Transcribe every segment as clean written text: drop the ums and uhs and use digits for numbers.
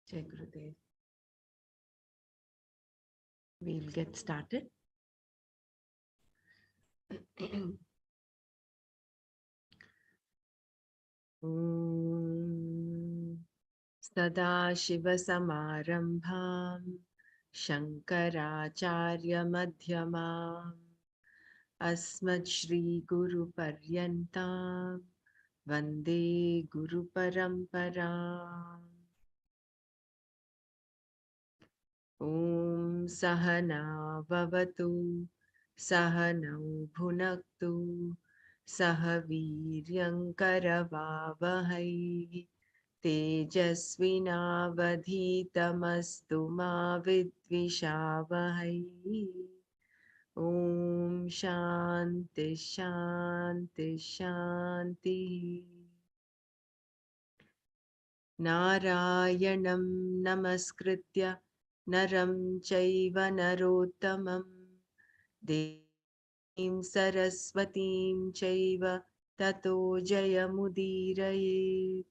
Jai Gurudev. We'll get started. Om Sadashivasamarambham Shankaracharya Madhyamam Asmadshri Guru Paryantam Vande Guru Paramparam. Om Sahana Vavatu Sahanau Bhunaktu Sahaviryankaravavahai Tejasvinavadhitamastu ma vidvishavahai. Om Shanti Shanti Shanti. Narayanam Namaskritya Naram Chaiva Narottamam Devim Saraswatim Chaiva Tato Jayamudirayet.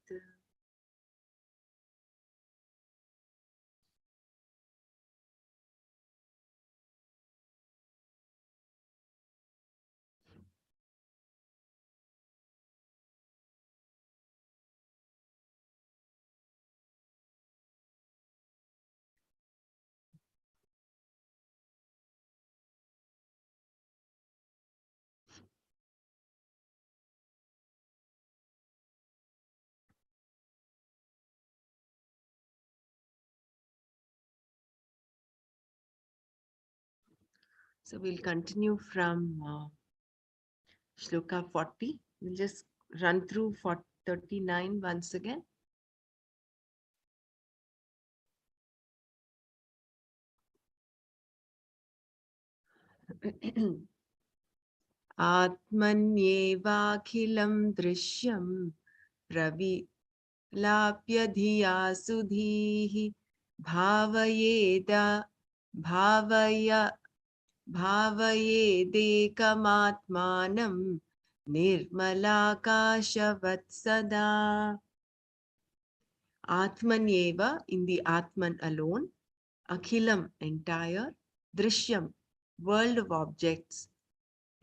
So we'll continue from Shloka 40. We'll just run through 39 once again. Atmanyevakhilam drishyam pravilapya dhiya sudhihi bhavayeda bhavaya bhavayedekamatmanam nirmalakashavat sada. Atmanyeva, in the Atman alone, Akhilam, entire, Drishyam, world of objects,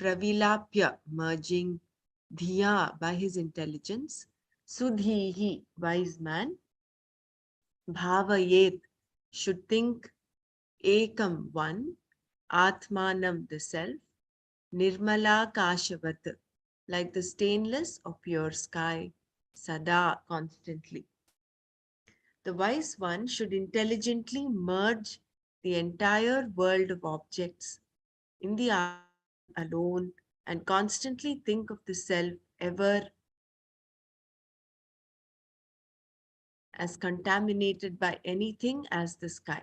Pravilapya, merging, Dhiya, by his intelligence, Sudhihi, wise man, Bhavayet, should think, Ekam, one, Atmanam, the self, Nirmala Kashavat, like the stainless or pure sky, Sada, constantly. The wise one should intelligently merge the entire world of objects in the Atman alone and constantly think of the self ever as contaminated by anything as the sky.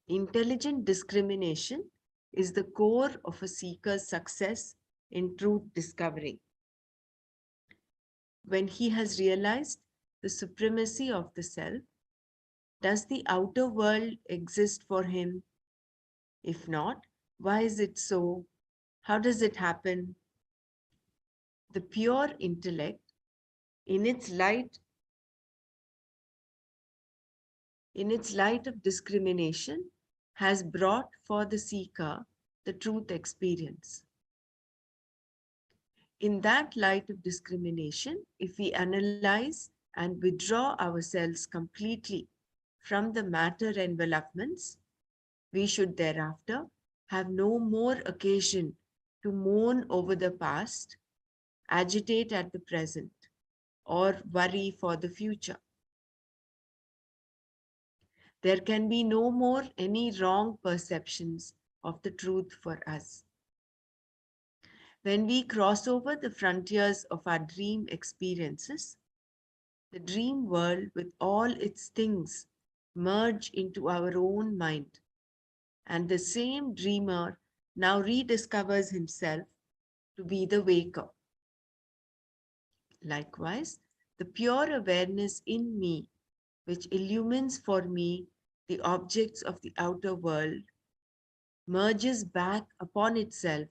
Intelligent discrimination is the core of a seeker's success in truth discovering. When he has realized the supremacy of the self, does the outer world exist for him? If not, why is it so? How does it happen? The pure intellect, in its light, of discrimination, has brought for the seeker the truth experience. In that light of discrimination, if we analyze and withdraw ourselves completely from the matter envelopments, we should thereafter have no more occasion to mourn over the past, agitate at the present, or worry for the future. There can be no more any wrong perceptions of the truth for us. When we cross over the frontiers of our dream experiences, the dream world with all its things merge into our own mind, and the same dreamer now rediscovers himself to be the waker. Likewise, the pure awareness in me, which illumines for me the objects of the outer world, merges back upon itself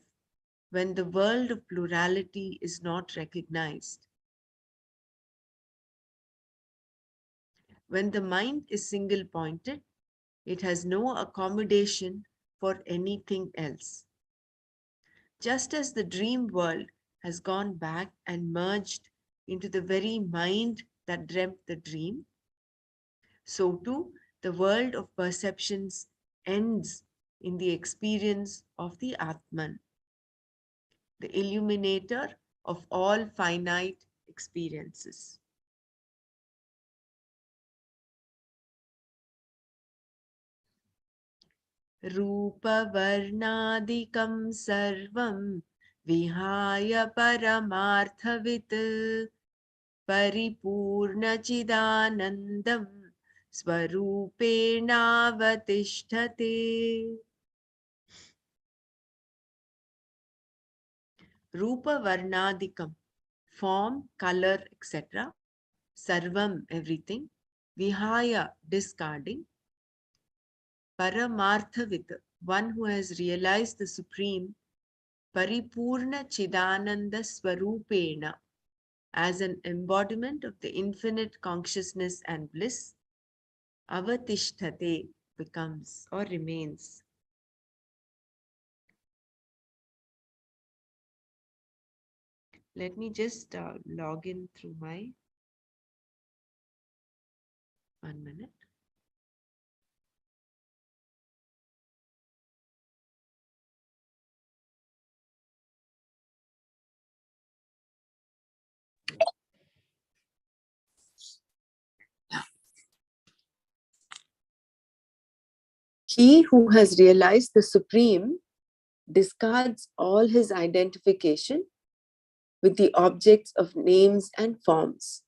when the world of plurality is not recognized. When the mind is single pointed, it has no accommodation for anything else. Just as the dream world has gone back and merged into the very mind that dreamt the dream, so too the world of perceptions ends in the experience of the Atman, the illuminator of all finite experiences. रूपवर्णादिकं सर्वं विहाय परमार्थवित् परिपूर्णचिदानन्दं स्वरूपेणावतिष्ठते. Rupa Varnadikam, form, color, etc. Sarvam, everything. Vihaya, discarding. Paramarthavit, one who has realized the Supreme. Paripurna Chidananda Swarupena, as an embodiment of the infinite consciousness and bliss. Avatishthate, becomes or remains. Let me just log in through my 1 minute. He who has realized the Supreme discards all his identification with the objects of names and forms.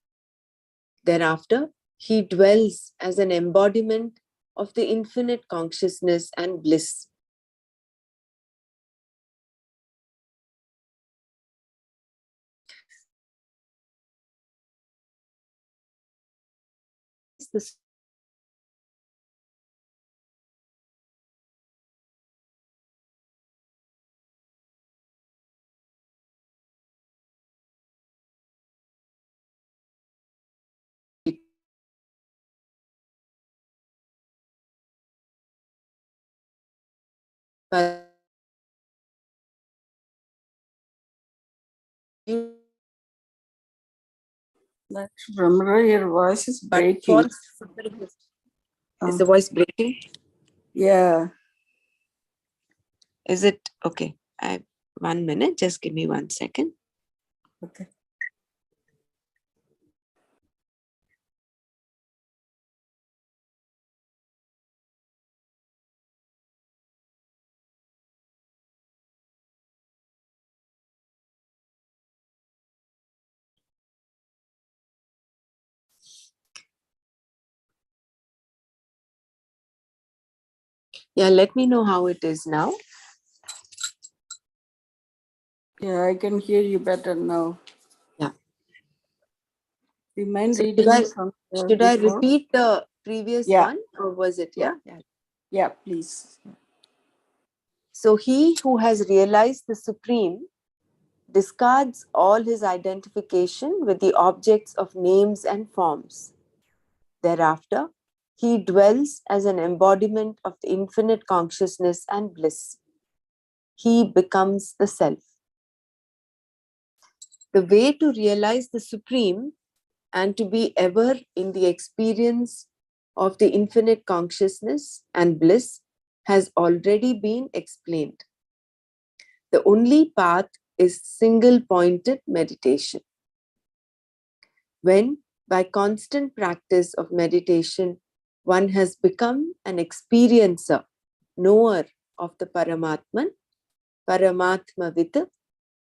Thereafter, he dwells as an embodiment of the infinite consciousness and bliss. But Ramra, your voice is breaking. false is the voice breaking? Yeah. Is it okay? 1 minute, just give me 1 second. Okay. Yeah, let me know how it is now. Yeah, I can hear you better now. Yeah. Do you mind So reading should I repeat the previous one, or was it? Yeah. Yeah, please. So he who has realized the Supreme discards all his identification with the objects of names and forms. Thereafter, he dwells as an embodiment of the infinite consciousness and bliss. He becomes the self. The way to realize the Supreme and to be ever in the experience of the infinite consciousness and bliss has already been explained. The only path is single-pointed meditation. When, by constant practice of meditation, one has become an experiencer, knower of the Paramatman, Paramatmavit,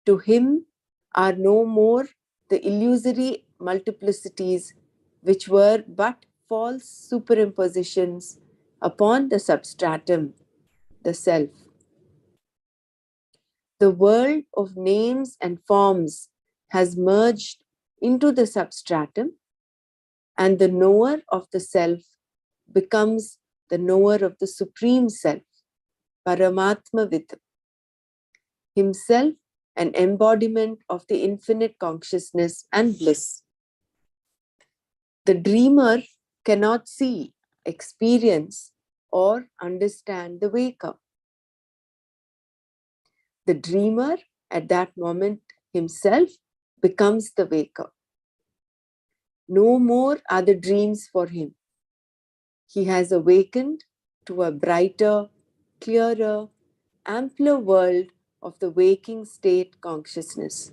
to him are no more the illusory multiplicities which were but false superimpositions upon the substratum, the self. The world of names and forms has merged into the substratum, and the knower of the self becomes the knower of the Supreme Self. Paramatma-vid, himself an embodiment of the infinite consciousness and bliss. The dreamer cannot see, experience, or understand the waker. The dreamer at that moment himself becomes the waker. No more are the dreams for him. He has awakened to a brighter, clearer, ampler world of the waking state consciousness.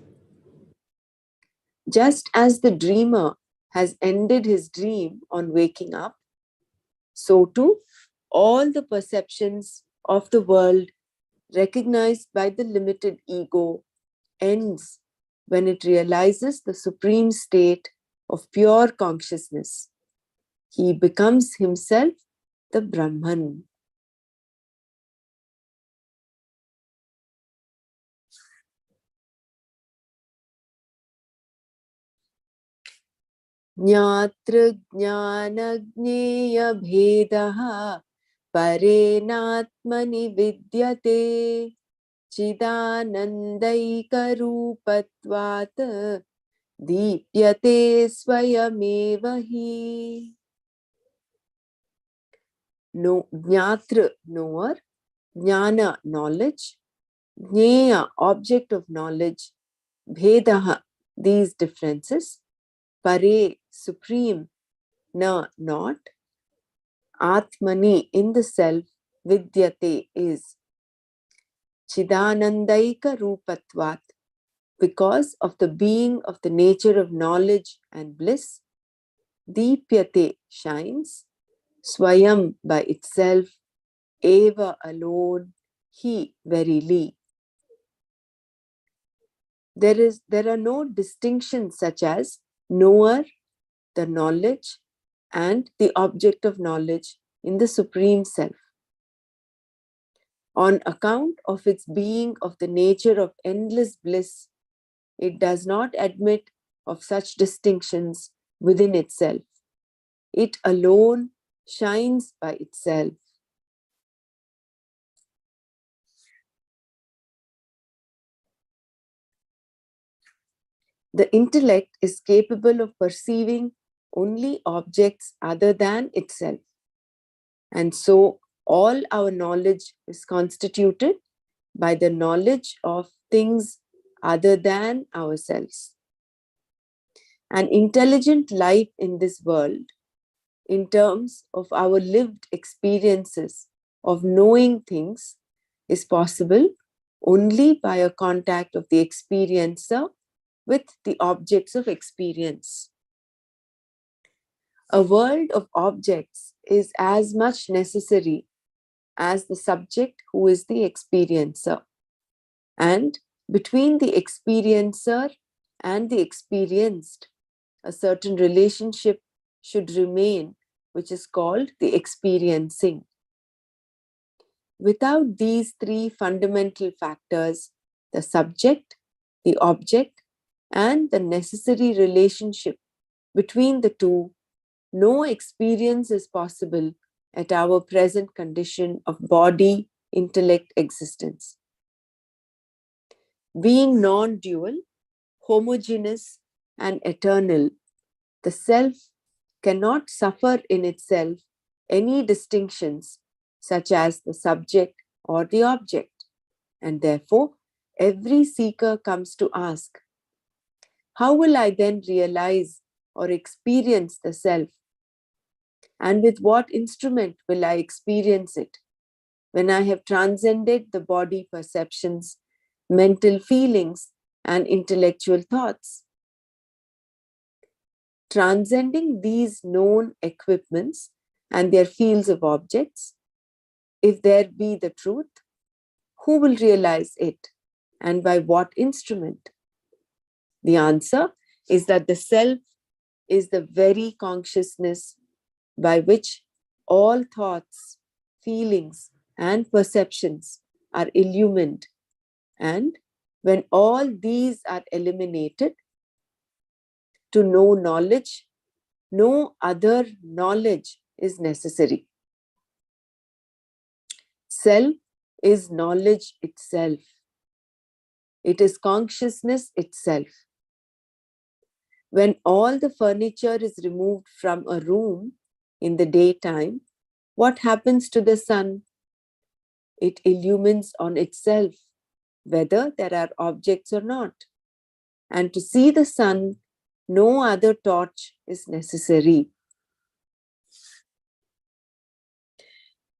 Just as the dreamer has ended his dream on waking up, so too all the perceptions of the world recognized by the limited ego ends when it realizes the supreme state of pure consciousness. He becomes himself the Brahman. ज्ञातृ ज्ञानज्ञेय भेदः परेणात्मनि विद्यते चिदानन्दैकरूपत्वात् दीप्यते स्वयमेव हि. No, Jnatr, knower, Jnana, knowledge, Jneya, object of knowledge, Bhedaha, these differences, Pare, supreme, Na, not, Atmani, in the self, Vidyate, is, Chidanandaika Rupatvat, because of the being of the nature of knowledge and bliss, Deepyate, shines, Swayam, by itself, Eva, alone, He, verily. There are no distinctions such as knower, the knowledge, and the object of knowledge in the Supreme Self. On account of its being of the nature of endless bliss, it does not admit of such distinctions within itself. It alone shines by itself. The intellect is capable of perceiving only objects other than itself. And so all our knowledge is constituted by the knowledge of things other than ourselves. An intelligent life in this world, in terms of our lived experiences of knowing things, is possible only by a contact of the experiencer with the objects of experience. A world of objects is as much necessary as the subject who is the experiencer. And between the experiencer and the experienced, a certain relationship should remain, which is called the experiencing. Without these three fundamental factors, the subject, the object, and the necessary relationship between the two, no experience is possible at our present condition of body, intellect existence. Being non-dual, homogeneous, and eternal, the self cannot suffer in itself any distinctions such as the subject or the object. And therefore, every seeker comes to ask, how will I then realize or experience the self? And with what instrument will I experience it when I have transcended the body perceptions, mental feelings, and intellectual thoughts? Transcending these known equipments and their fields of objects, if there be the truth, who will realize it and by what instrument? The answer is that the self is the very consciousness by which all thoughts, feelings, and perceptions are illumined. And when all these are eliminated, to know knowledge, no other knowledge is necessary. Self is knowledge itself. It is consciousness itself. When all the furniture is removed from a room in the daytime, what happens to the sun? It illumines on itself, whether there are objects or not. And to see the sun, no other torch is necessary.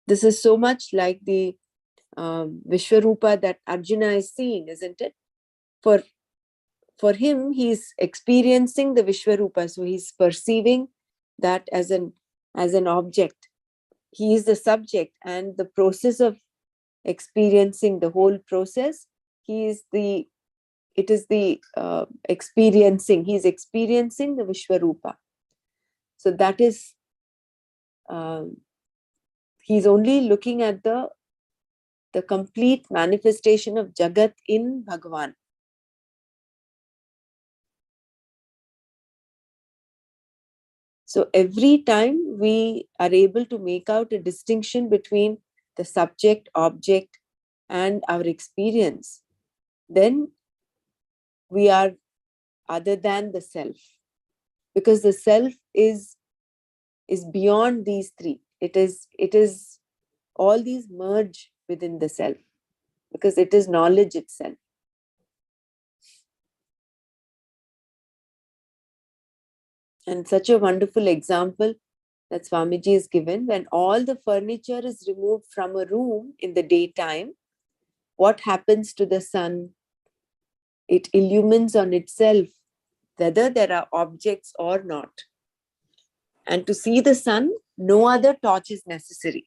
This is so much like the Vishwarupa that Arjuna is seeing, isn't it? For him, he is experiencing the Vishwarupa, so he's perceiving that as an object. He is the subject, and the process of experiencing the whole process, it is the experiencing. He's experiencing the Vishwarupa. So that is, he's only looking at the complete manifestation of Jagat in Bhagavan. So every time we are able to make out a distinction between the subject, object, and our experience, then we are other than the self. Because the self is beyond these three. It is all these merge within the self, because it is knowledge itself. And such a wonderful example that Swamiji is given: when all the furniture is removed from a room in the daytime, what happens to the sun? It illumines on itself, whether there are objects or not. And to see the sun, no other torch is necessary.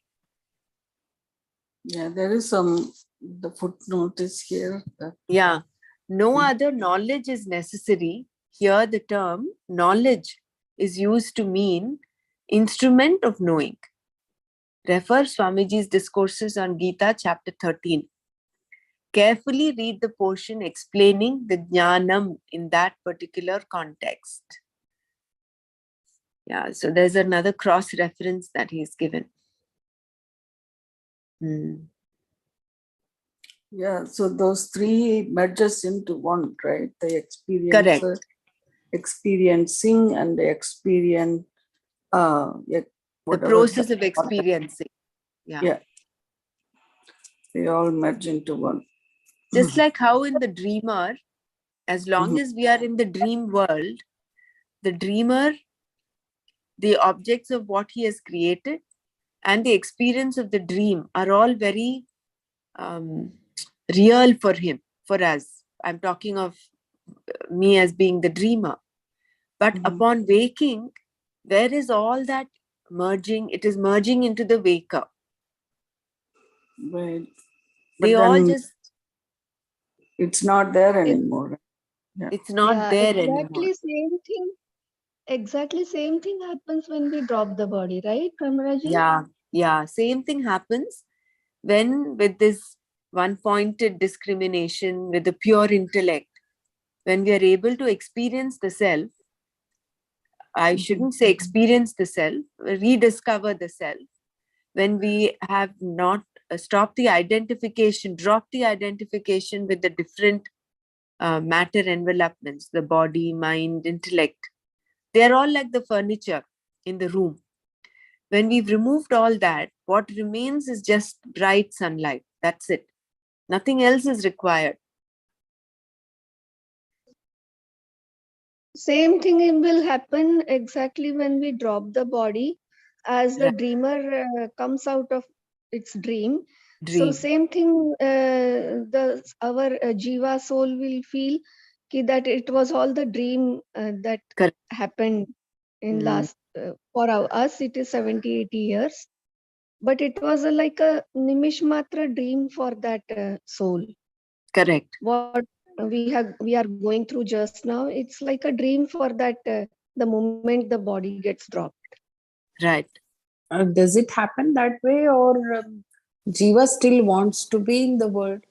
Yeah, there is the footnote is here. Yeah, no other knowledge is necessary. Here the term knowledge is used to mean instrument of knowing. Refer Swamiji's discourses on Gita chapter 13. Carefully read the portion explaining the jnanam in that particular context. Yeah, so there's another cross reference that he's given. Yeah, so those three merges into one, right? The Correct. experiencing and the experience, The process of experiencing. Yeah. They all merge into one. Just like how in the dreamer, as long as we are in the dream world, the dreamer, the objects of what he has created, and the experience of the dream are all very real for him, for us. I'm talking of me as being the dreamer. But upon waking, there is all that merging. It is merging into the waker. Right. They all just... It's not there anymore. Yeah. It's not there anymore. Exactly same thing happens when we drop the body, right, Kamaraji? Yeah. Same thing happens when, with this one-pointed discrimination, with the pure intellect, when we are able to experience the self, I shouldn't say experience the self, rediscover the self, when we have not stopped the identification, dropped the identification with the different matter envelopments, the body, mind, intellect. They are all like the furniture in the room. When we've removed all that, what remains is just bright sunlight. That's it. Nothing else is required. Same thing will happen exactly when we drop the body, as the dreamer comes out of its dream. So same thing, our jiva soul will feel that it was all the dream that happened in last, for us it is 70, 80 years. But it was like a nimish matra dream for that soul. Correct. What we are going through just now, it's like a dream for that the moment the body gets dropped. Right. Does it happen that way, or Jiva still wants to be in the world?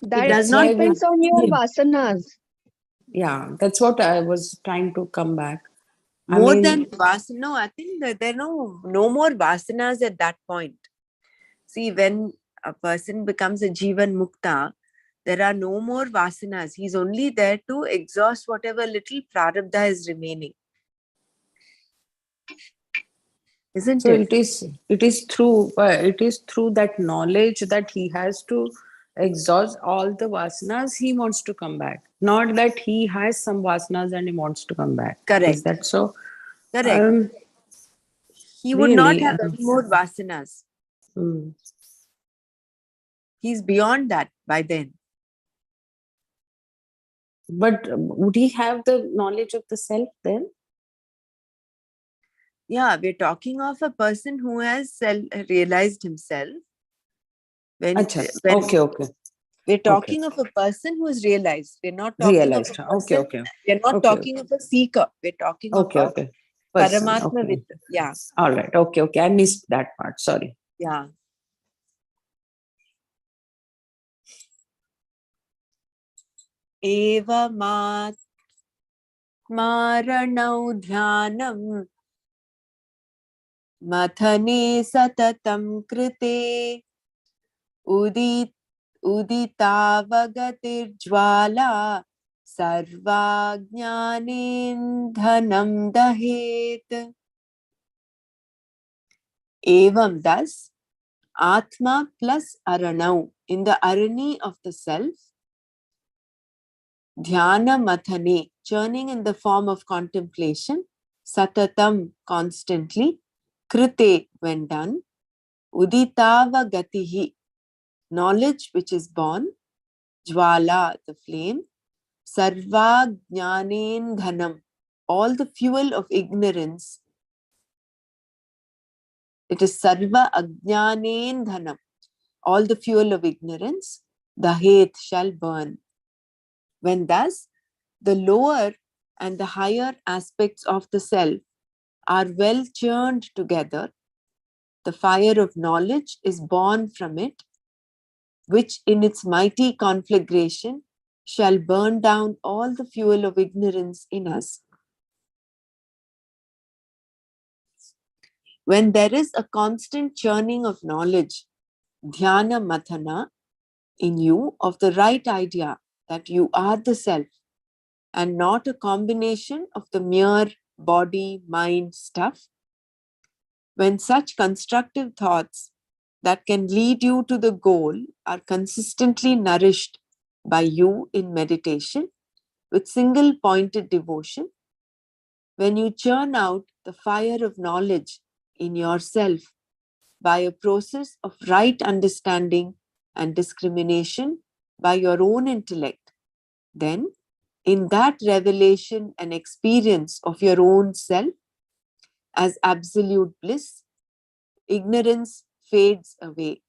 That depends on your vasanas. Yeah, that's what I was trying to come back. More than vasana, I think that there are no more vasanas at that point. See, when a person becomes a Jivan Mukta, there are no more vasanas. He's only there to exhaust whatever little prarabdha is remaining. Isn't So it? it is through that knowledge that he has to exhaust all the vasanas. He wants to come back, not that he has some vasanas and he wants to come back. Is Correct. that so? Correct. Um, He would not really. have any more vasanas. Hmm. He's beyond that by then. But would he have the knowledge of the self then? Yeah, we're talking of a person who has realized himself. When Acha. Okay, okay, we're okay. talking of a person who is realized. We're not talking of a Realized. Okay, person. okay, We're not okay, talking of a seeker. We're talking of okay, a okay. Person. Paramatma Okay. with. Yeah. All right. Okay, okay. I missed that part. Sorry. Yeah. Evamat maranau dhyanam mathane satatam krite udit uditavagatirjvala sarvajnanendhanam dahet. Evam, thus, Atma plus Aranau, in the Arani of the self, Dhyana Mathane, churning in the form of contemplation, Satatam, constantly, Krite, when done, Uditava Gatihi, knowledge which is born, Jwala, the flame, Sarva Jnanendhanam, all the fuel of ignorance. It is Sarva Ajnanendhanam, all the fuel of ignorance, the hate shall burn. When thus the lower and the higher aspects of the self are well churned together, the fire of knowledge is born from it, which in its mighty conflagration shall burn down all the fuel of ignorance in us. When there is a constant churning of knowledge, dhyana mathana, in you of the right idea that you are the self and not a combination of the mere body, mind stuff, when such constructive thoughts that can lead you to the goal are consistently nourished by you in meditation with single pointed devotion, when you churn out the fire of knowledge in yourself by a process of right understanding and discrimination by your own intellect, then in that revelation and experience of your own self as absolute bliss, ignorance fades away.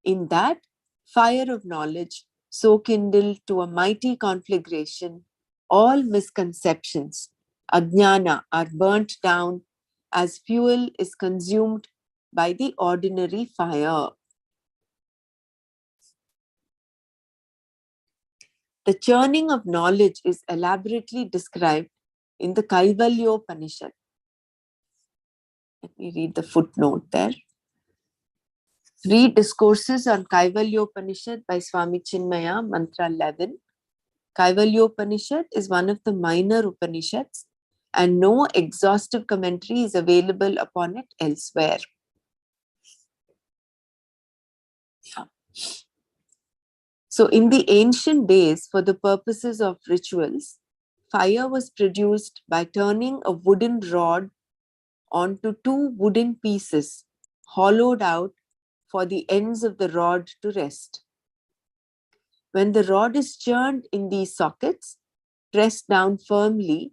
In that fire of knowledge, so kindled to a mighty conflagration, all misconceptions, ajnana, are burnt down as fuel is consumed by the ordinary fire. The churning of knowledge is elaborately described in the Kaivalyopanishad. Let me read the footnote there. Read Discourses on Kaivalyopanishad by Swami Chinmaya, Mantra 11. Kaivalyopanishad is one of the minor Upanishads and no exhaustive commentary is available upon it elsewhere. Yeah. So in the ancient days, for the purposes of rituals, fire was produced by turning a wooden rod onto two wooden pieces, hollowed out for the ends of the rod to rest. When the rod is churned in these sockets, pressed down firmly,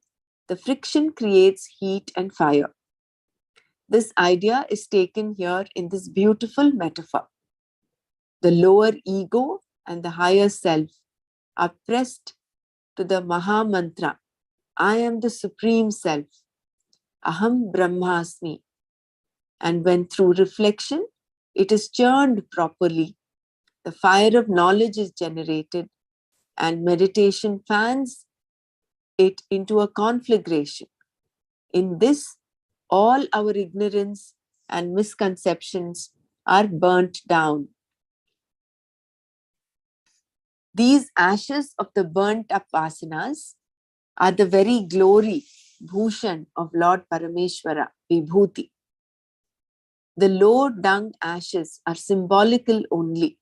the friction creates heat and fire. This idea is taken here in this beautiful metaphor. The lower ego and the higher self are pressed to the Maha Mantra. I am the Supreme Self. Aham Brahmasmi. And when through reflection, it is churned properly, the fire of knowledge is generated and meditation fans it into a conflagration. In this, all our ignorance and misconceptions are burnt down. These ashes of the burnt up vasanas are the very glory, bhushan of Lord Parameshwara, Vibhuti. The low dung ashes are symbolical only.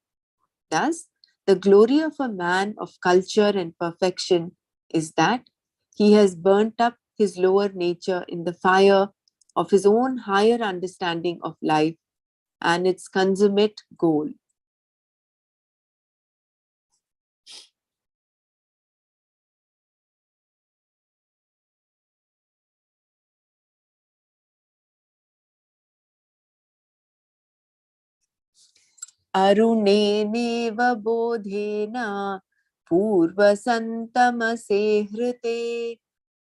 Thus, the glory of a man of culture and perfection is that he has burnt up his lower nature in the fire of his own higher understanding of life and its consummate goal. अरुणेनेव बोधेन पूर्वसन्तमसे हृते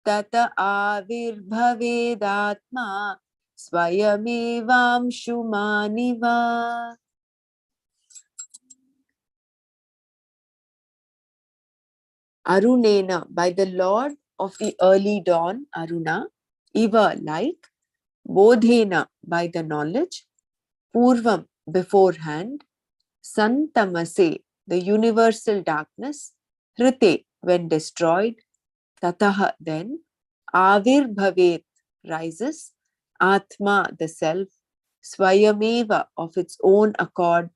तत आविर्भवेदात्मा स्वयमेवांशुमानिव. Arunena, by the Lord of the early dawn, Aruna, Iva, like, Bodhena, by the knowledge, Purvam, beforehand, Santamase, the universal darkness, Hrite, when destroyed, Tataha, then, Avirbhavet, rises, Atma, the self, Swayameva, of its own accord,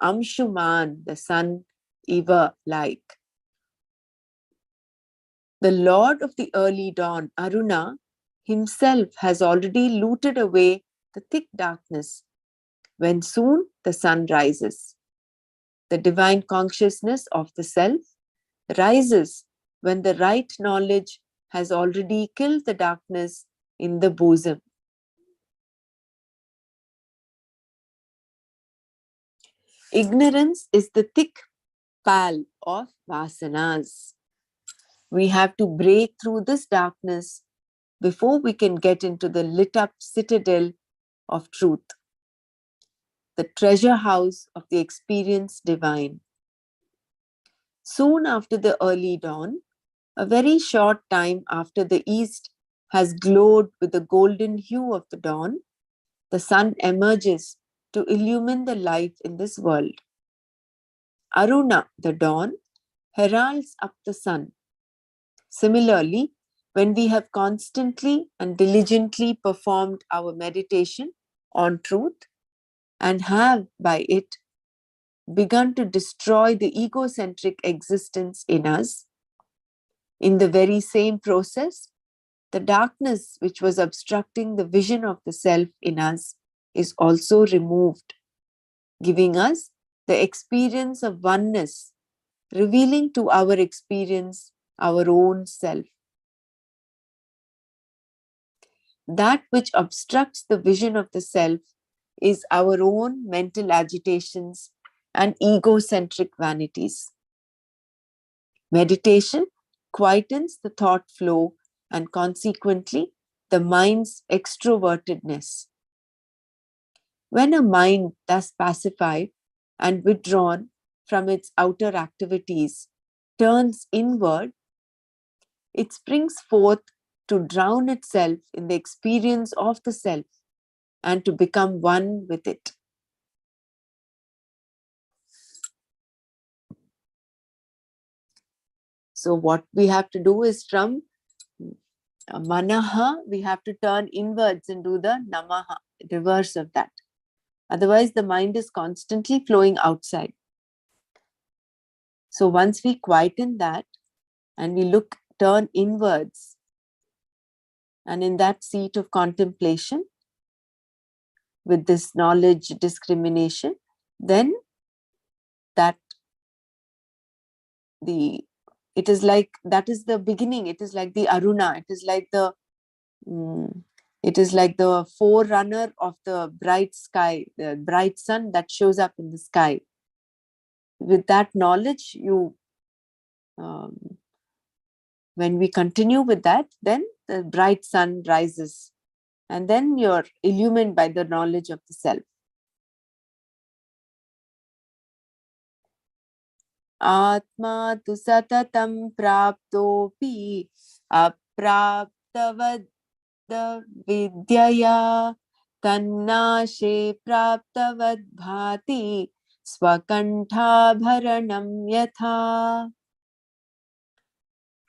Amshuman, the sun, Iva, like. The Lord of the early dawn, Aruna, himself has already looted away the thick darkness when soon the sun rises. The divine consciousness of the self rises when the right knowledge has already killed the darkness in the bosom. Ignorance is the thick pall of vasanas. We have to break through this darkness before we can get into the lit up citadel of truth, the treasure house of the experience divine. Soon after the early dawn, a very short time after the east has glowed with the golden hue of the dawn, the sun emerges to illumine the life in this world. Aruna, the dawn, heralds up the sun. Similarly, when we have constantly and diligently performed our meditation on truth and have by it begun to destroy the egocentric existence in us, in the very same process, the darkness which was obstructing the vision of the self in us is also removed, giving us the experience of oneness, revealing to our experience our own self. That which obstructs the vision of the self is our own mental agitations and egocentric vanities. Meditation quietens the thought flow and consequently the mind's extrovertedness. When a mind thus pacified and withdrawn from its outer activities turns inward, it springs forth to drown itself in the experience of the self and to become one with it. So what we have to do is from manaha, we have to turn inwards and do the namaha, reverse of that. Otherwise, the mind is constantly flowing outside. So once we quieten that and we turn inwards, and in that seat of contemplation, with this knowledge discrimination, then it is like, that is the beginning. It is like the Aruna. It is like the forerunner of the bright sky, the bright sun that shows up in the sky. With that knowledge, when we continue with that, then the bright sun rises, and then you're illumined by the knowledge of the self. Atma tu satatam praptopi apraptavad vidyaya Tannashe praptavad bhati swakanthabharanam yatha.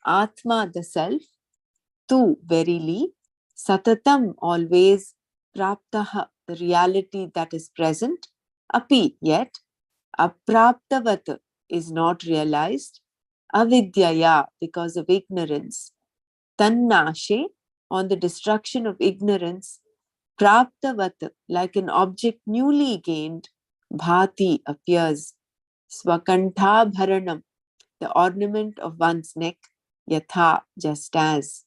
Atma, the self, tu, verily, satatam, always, praptaha, the reality that is present, api, yet, apraptavat, is not realized, avidyaya, because of ignorance, tannashe, on the destruction of ignorance, praptavat, like an object newly gained, bhati, appears, swakantha bharanam, the ornament of one's neck, yatha, just as.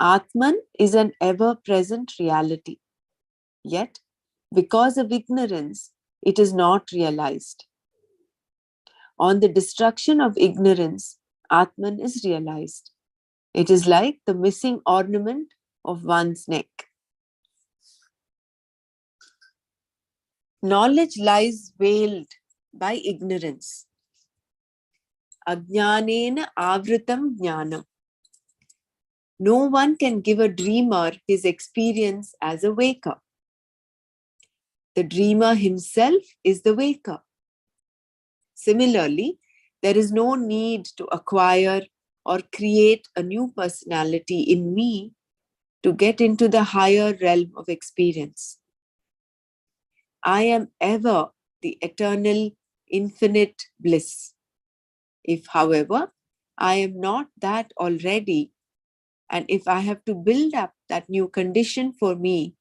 Atman is an ever-present reality, yet, because of ignorance, it is not realized. On the destruction of ignorance, Atman is realized. It is like the missing ornament of one's neck. Knowledge lies veiled by ignorance. Ajnanena avritam jnanam. No one can give a dreamer his experience as a waker. The dreamer himself is the waker. Similarly, there is no need to acquire or create a new personality in me to get into the higher realm of experience. I am ever the eternal, infinite bliss. If, however, I am not that already, and if I have to build up that new condition for me,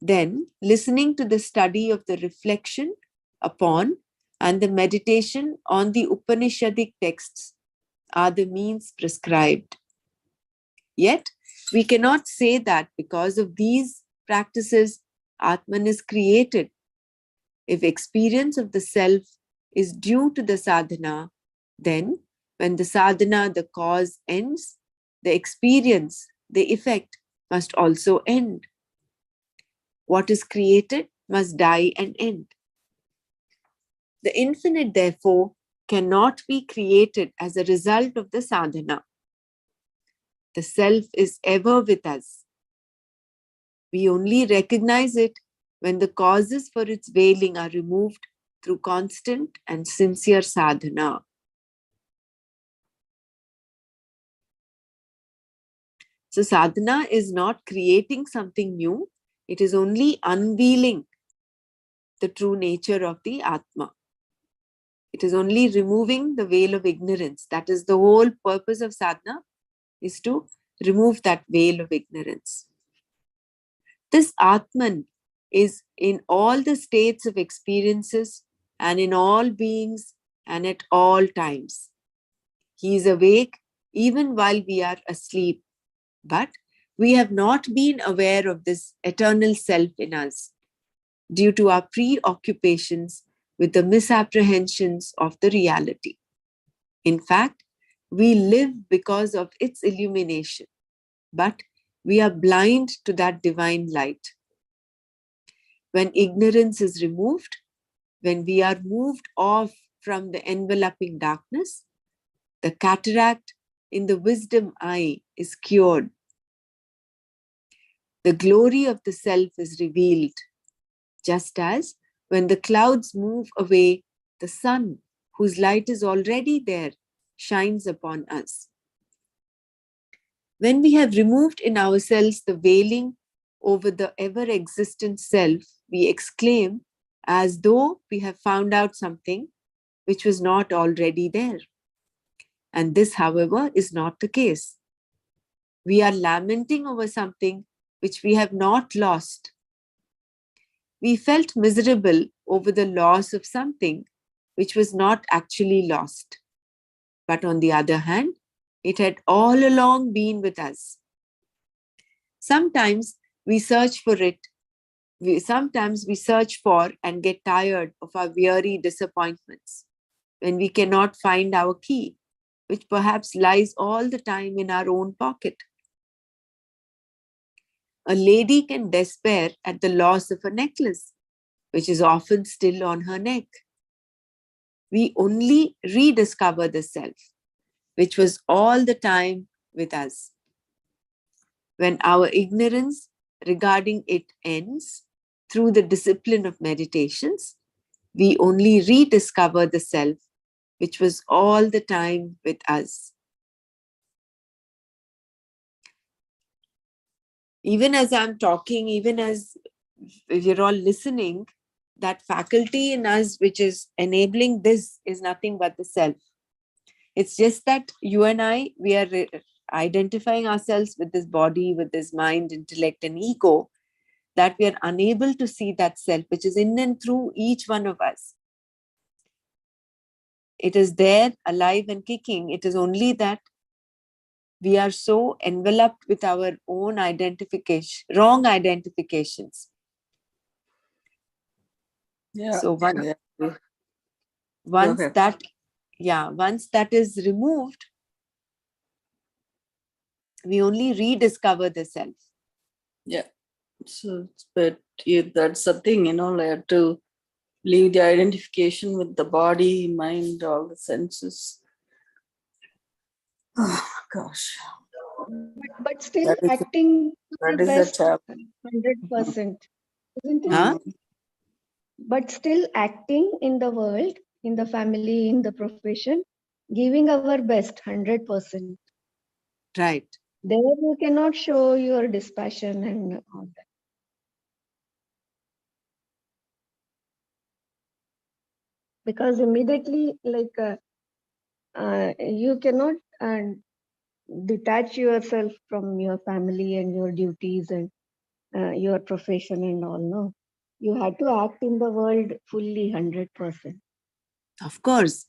then listening to the study of the reflection upon and the meditation on the Upanishadic texts are the means prescribed. Yet, we cannot say that because of these practices, Atman is created. If experience of the self is due to the sadhana, then when the sadhana, the cause ends, the experience, the effect must also end. What is created must die and end. The infinite, therefore, cannot be created as a result of the sadhana. The self is ever with us. We only recognize it when the causes for its veiling are removed through constant and sincere sadhana. So sadhana is not creating something new, it is only unveiling the true nature of the Atma. It is only removing the veil of ignorance. That is the whole purpose of sadhana, is to remove that veil of ignorance. This Atman is in all the states of experiences and in all beings and at all times. He is awake even while we are asleep, but we have not been aware of this eternal self in us due to our preoccupations with the misapprehensions of the reality. In fact, we live because of its illumination, but we are blind to that divine light. When ignorance is removed, when we are moved off from the enveloping darkness, the cataract in the wisdom eye is cured. The glory of the self is revealed, just as when the clouds move away, the sun, whose light is already there, shines upon us. When we have removed in ourselves the veiling over the ever-existent self, we exclaim as though we have found out something which was not already there. And this, however, is not the case. We are lamenting over something which we have not lost. We felt miserable over the loss of something which was not actually lost. But on the other hand, it had all along been with us. Sometimes we search for it. Sometimes we search for and get tired of our weary disappointments when we cannot find our key, which perhaps lies all the time in our own pocket. A lady can despair at the loss of a necklace, which is often still on her neck. We only rediscover the self, which was all the time with us. when our ignorance regarding it ends through the discipline of meditations, we only rediscover the self which was all the time with us. Even as I'm talking, even as you're all listening, that faculty in us which is enabling this is nothing but the self. It's just that you and I, we are identifying ourselves with this body, with this mind, intellect, and ego, that we are unable to see that self which is in and through each one of us. It is there, alive and kicking. It is only that we are so enveloped with our own identification, wrong identifications. Yeah. So Yeah. once ahead. that is removed, we only rediscover the self. Yeah. So, but that's the thing, like to leave the identification with the body, mind, all the senses. Oh, gosh. But still That is acting that the is the best chap. 100%, isn't it? Huh? But still acting in the world, in the family, in the profession, giving our best 100%. Right. There you cannot show your dispassion and all that. Because immediately, you cannot detach yourself from your family and your duties and your profession and all. No, you have to act in the world fully 100%. Of course.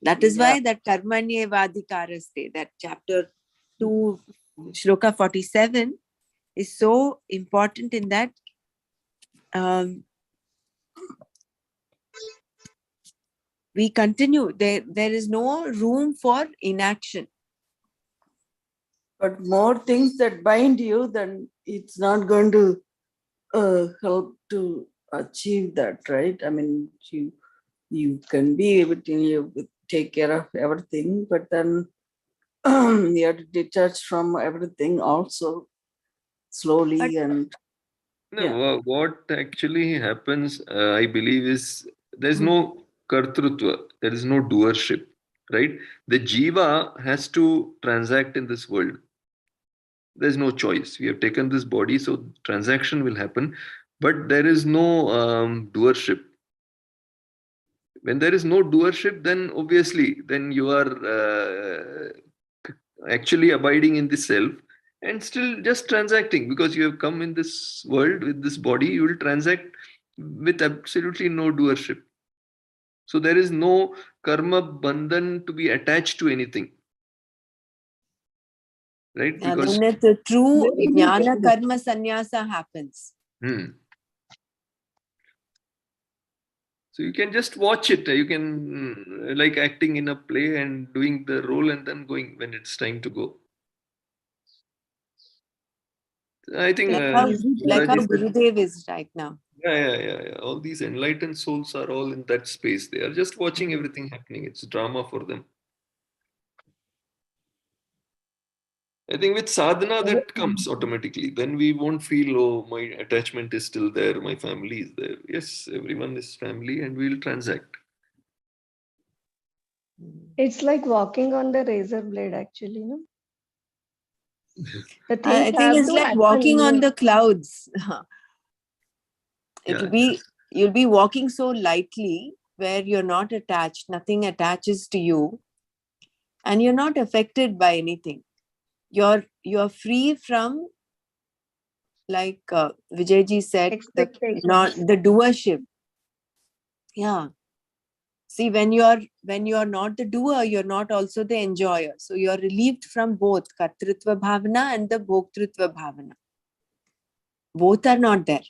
That is Yeah. why that Karmanyevadhikaraste, that chapter 2, Shloka 47, is so important in that we continue. There is no room for inaction. But more things that bind you, then it's not going to help to achieve that, right? I mean, you can be everything, you take care of everything, but then you have to detach from everything also But slowly. And No, yeah, what actually happens, I believe, is there's no kartrutva, there is no doership, right? The jiva has to transact in this world. There's no choice. We have taken this body, so transaction will happen, but there is no doership. When there is no doership, then obviously, then you are actually abiding in the self and still just transacting, because you have come in this world with this body, you will transact with absolutely no doership. So there is no karma bandhan to be attached to anything, right? Because then the true Very jnana deep. karma sannyasa happens. So you can just watch it. You can like acting in a play and doing the role and then going when it's time to go. I think Like how Maharaj said, Gurudev is right now. yeah. All these enlightened souls are all in that space. They are just watching everything happening. It's drama for them. I think with sadhana that comes automatically. Then we won't feel, oh, my attachment is still there, my family is there. Yes, everyone is family and we'll transact. It's like walking on the razor blade, actually. No, the things I think have it's to like happen. walking on the clouds. Yeah. You'll be walking so lightly where you're not attached, nothing attaches to you, and you're not affected by anything. You're free from, like Vijayji said, the Expectations. doership. Yeah. See, when you're not the doer, you're not also the enjoyer. So you're relieved from both kartrutva bhavana and the bhoktrutva bhavana. Both are not there.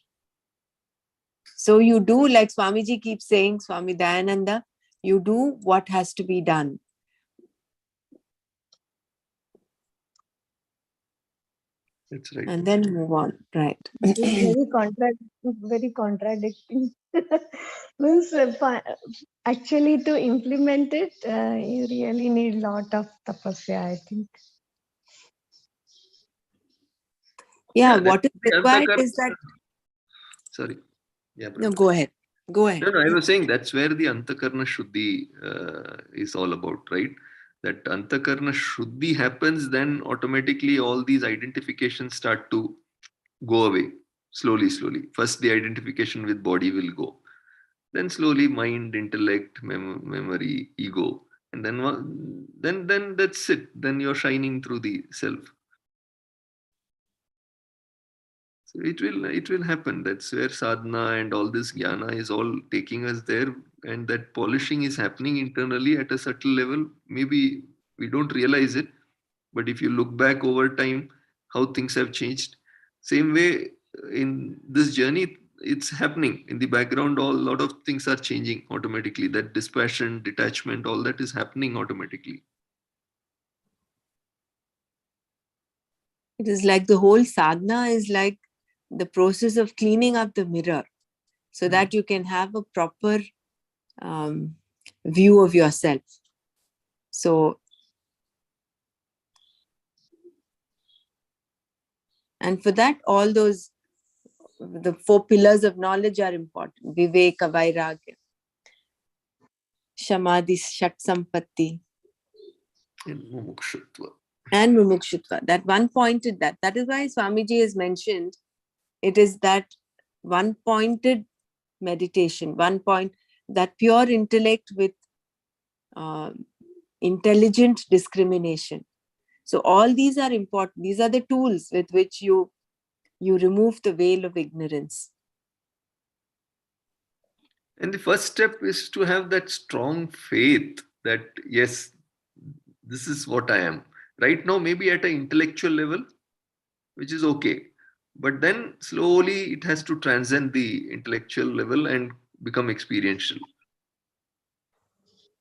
So you do, like Swamiji keeps saying, Swami Dayananda, you do what has to be done. That's right. And then move on. Right. It's very contradicting. Means actually to implement it, you really need a lot of tapasya, I think. Yeah, that's what is the required is that. Sorry. Yeah, No, brother. go ahead. Go ahead. No, no, I was saying that's where the Antakarna Shuddhi is all about, right? That Antakarna Shuddhi happens, then automatically all these identifications start to go away slowly, slowly. First, the identification with body will go. Then slowly mind, intellect, memory, ego. And then, then that's it. Then you're shining through the self. So it will happen. That's where sadhana and all this jnana is all taking us there, and that polishing is happening internally at a subtle level. Maybe we don't realize it, but if you look back over time, how things have changed. Same way in this journey, it's happening in the background. A lot of things are changing automatically. That dispassion, detachment, all that is happening automatically. It is like the whole sadhana is like the process of cleaning up the mirror so that you can have a proper view of yourself. So, and for that, all those, the 4 pillars of knowledge are important. Viveka, Vairagya, Shamadhi, Shat Sampatti, And mumukshutva. and Mumukshutva. That one pointed that. That is why Swamiji has mentioned it is that one pointed meditation, one point, that pure intellect with intelligent discrimination. So all these are important. These are the tools with which you remove the veil of ignorance. And the first step is to have that strong faith that, yes, this is what I am. Right now, maybe at an intellectual level, which is okay. But then slowly it has to transcend the intellectual level and become experiential.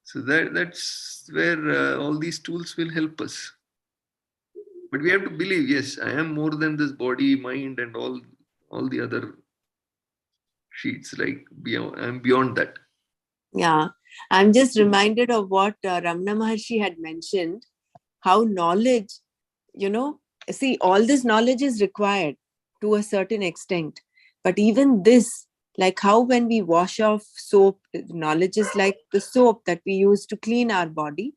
So that's where all these tools will help us. But we have to believe, yes, I am more than this body, mind, and all the other sheets. Like I'm beyond that. Yeah, I'm just reminded of what Ramana Maharshi had mentioned, how knowledge, see, all this knowledge is required to a certain extent. But even this, like how when we wash off soap, knowledge is like the soap that we use to clean our body.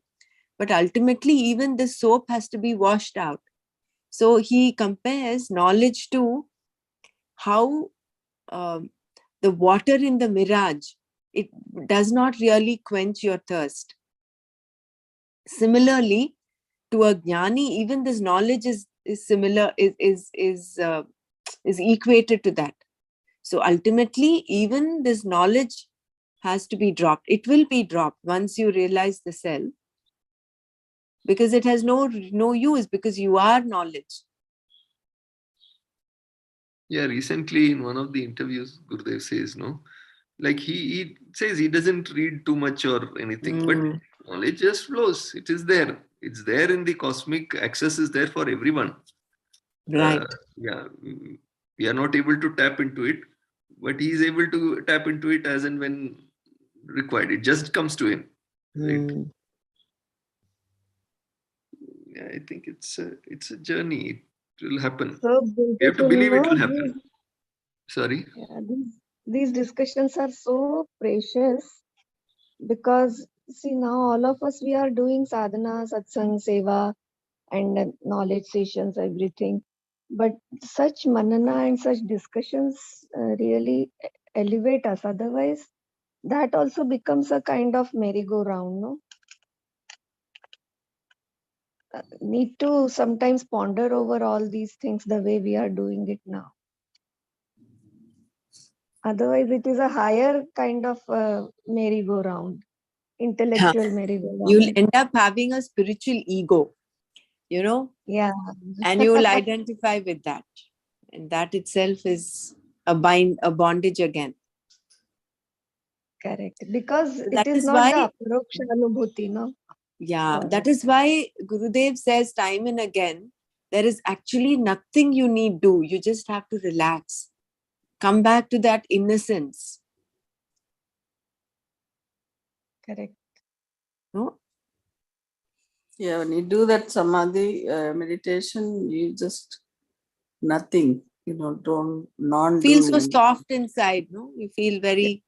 But ultimately, even the soap has to be washed out. So he compares knowledge to how the water in the mirage, it does not really quench your thirst. Similarly, to a jnani, even this knowledge is similar, is equated to that. So ultimately, even this knowledge has to be dropped. It will be dropped once you realize the self, because it has no use, because you are knowledge. Yeah, recently in one of the interviews, Gurudev says, no, like he says he doesn't read too much or anything, but knowledge just flows. It is there. It's there in the cosmic. Access is there for everyone. Right. Yeah, we are not able to tap into it, but he is able to tap into it as and when required. It just comes to him. Right? Yeah, I think it's a journey. It will happen. So We have to beautiful, believe it no? will happen. Sorry. Yeah, these discussions are so precious because see, now all of us, we are doing sadhana, satsang, seva, and knowledge sessions, everything. But such manana and such discussions really elevate us. Otherwise, that also becomes a kind of merry-go-round, no? Need to sometimes ponder over all these things the way we are doing it now. Otherwise, it is a higher kind of merry-go-round, intellectual merry-go-round. You'll end up having a spiritual ego, Yeah. and you'll identify with that. And that itself is a bondage again. Correct. Because So it that is is not why, the aparoksha anubhuti, no? yeah, that is why Gurudev says time and again, there is actually nothing you need do. You just have to relax. Come back to that innocence. Correct. No? Yeah, when you do that samadhi meditation, you just nothing, you know, don't Feel non-doing so anything. soft inside, no? You feel very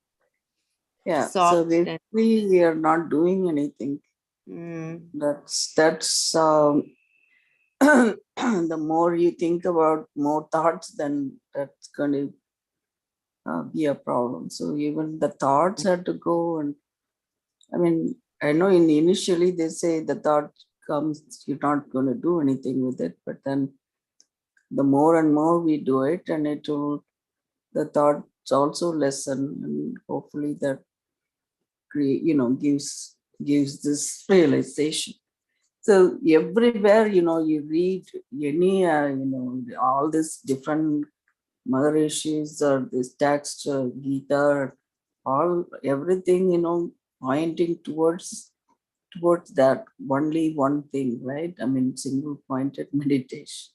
Yeah. So soft. And, basically, we are not doing anything. mm, That's the more you think about more thoughts, then that's going to be a problem. So even the thoughts had to go. And I mean, I know initially they say the thought comes, you're not going to do anything with it, but then the more and more we do it, and it will, the thoughts also lessen, and hopefully that create, you know, gives this realization. So everywhere, you know, you read any, you know, all these different Maharishis or this text, Gita, all everything, you know, pointing towards that only one thing, right? I mean, single pointed meditation.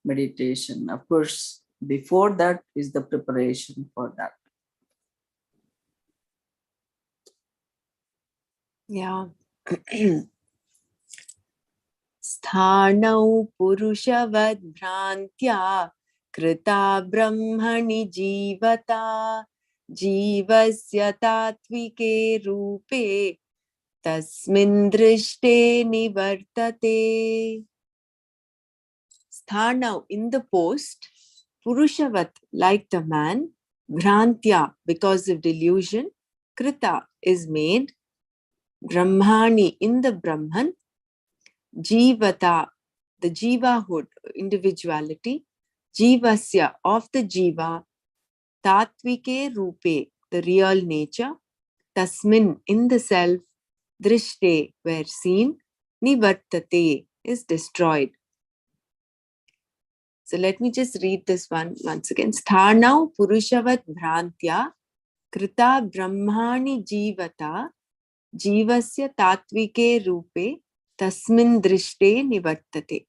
Meditation. Of course, before that is the preparation for that. yeah. Sthanau purushavad bhrantya krita brahmani jivata jivasya tatvike rupe tasmin drishte nivartate. Sthanau, in the post, purushavat, like the man, bhrantya, because of delusion, krita is made, brahmani, in the Brahman, jivata, the jivahood, individuality, jivasya, of the jiva, tatvike rupe, the real nature, tasmin, in the self, drishte, where seen, nivartate, is destroyed. So let me just read this one once again. Sthanau purushavat bhrantya krita brahmani jivata jivasya tatvike rupe tasmin drishte nivartate.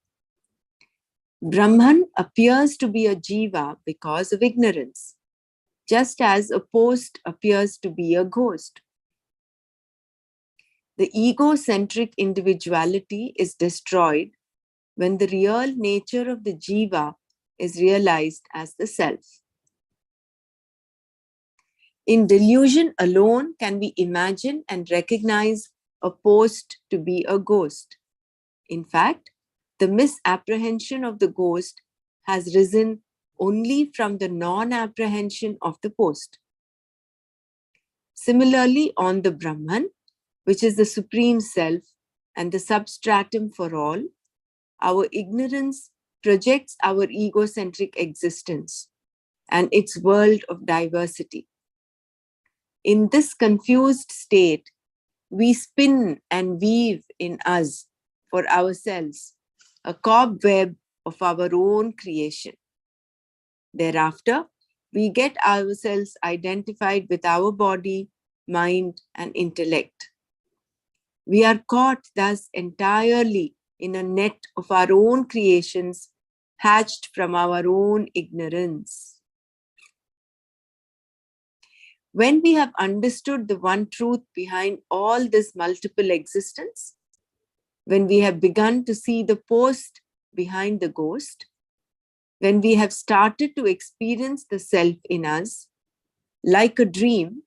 Brahman appears to be a jiva because of ignorance, just as a post appears to be a ghost. The egocentric individuality is destroyed when the real nature of the jiva is realized as the self. In delusion alone can we imagine and recognize a post to be a ghost. In fact, the misapprehension of the ghost has risen only from the non-apprehension of the post. Similarly, on the Brahman, which is the supreme self and the substratum for all, our ignorance projects our egocentric existence and its world of diversity. In this confused state, we spin and weave in us for ourselves a cobweb of our own creation. Thereafter, we get ourselves identified with our body, mind, and intellect. We are caught thus entirely in a net of our own creations, hatched from our own ignorance. When we have understood the one truth behind all this multiple existence, when we have begun to see the post behind the ghost, when we have started to experience the self in us, like a dream,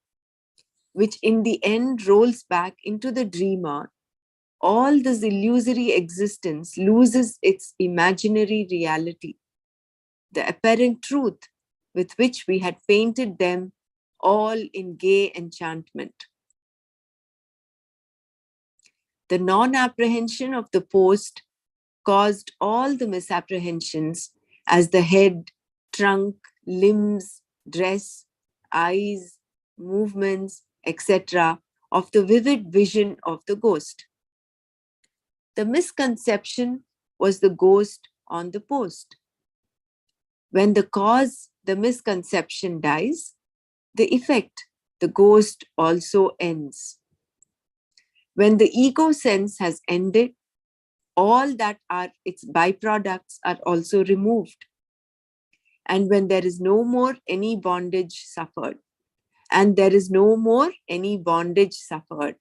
which in the end rolls back into the dreamer, all this illusory existence loses its imaginary reality, the apparent truth with which we had painted them all in gay enchantment. The non-apprehension of the post caused all the misapprehensions as the head, trunk, limbs, dress, eyes, movements, etc. of the vivid vision of the ghost. The misconception was the ghost on the post. When the cause, the misconception dies, the effect, the ghost also ends. When the ego sense has ended, all that are its byproducts are also removed. And when there is no more any bondage suffered, and there is no more any bondage suffered.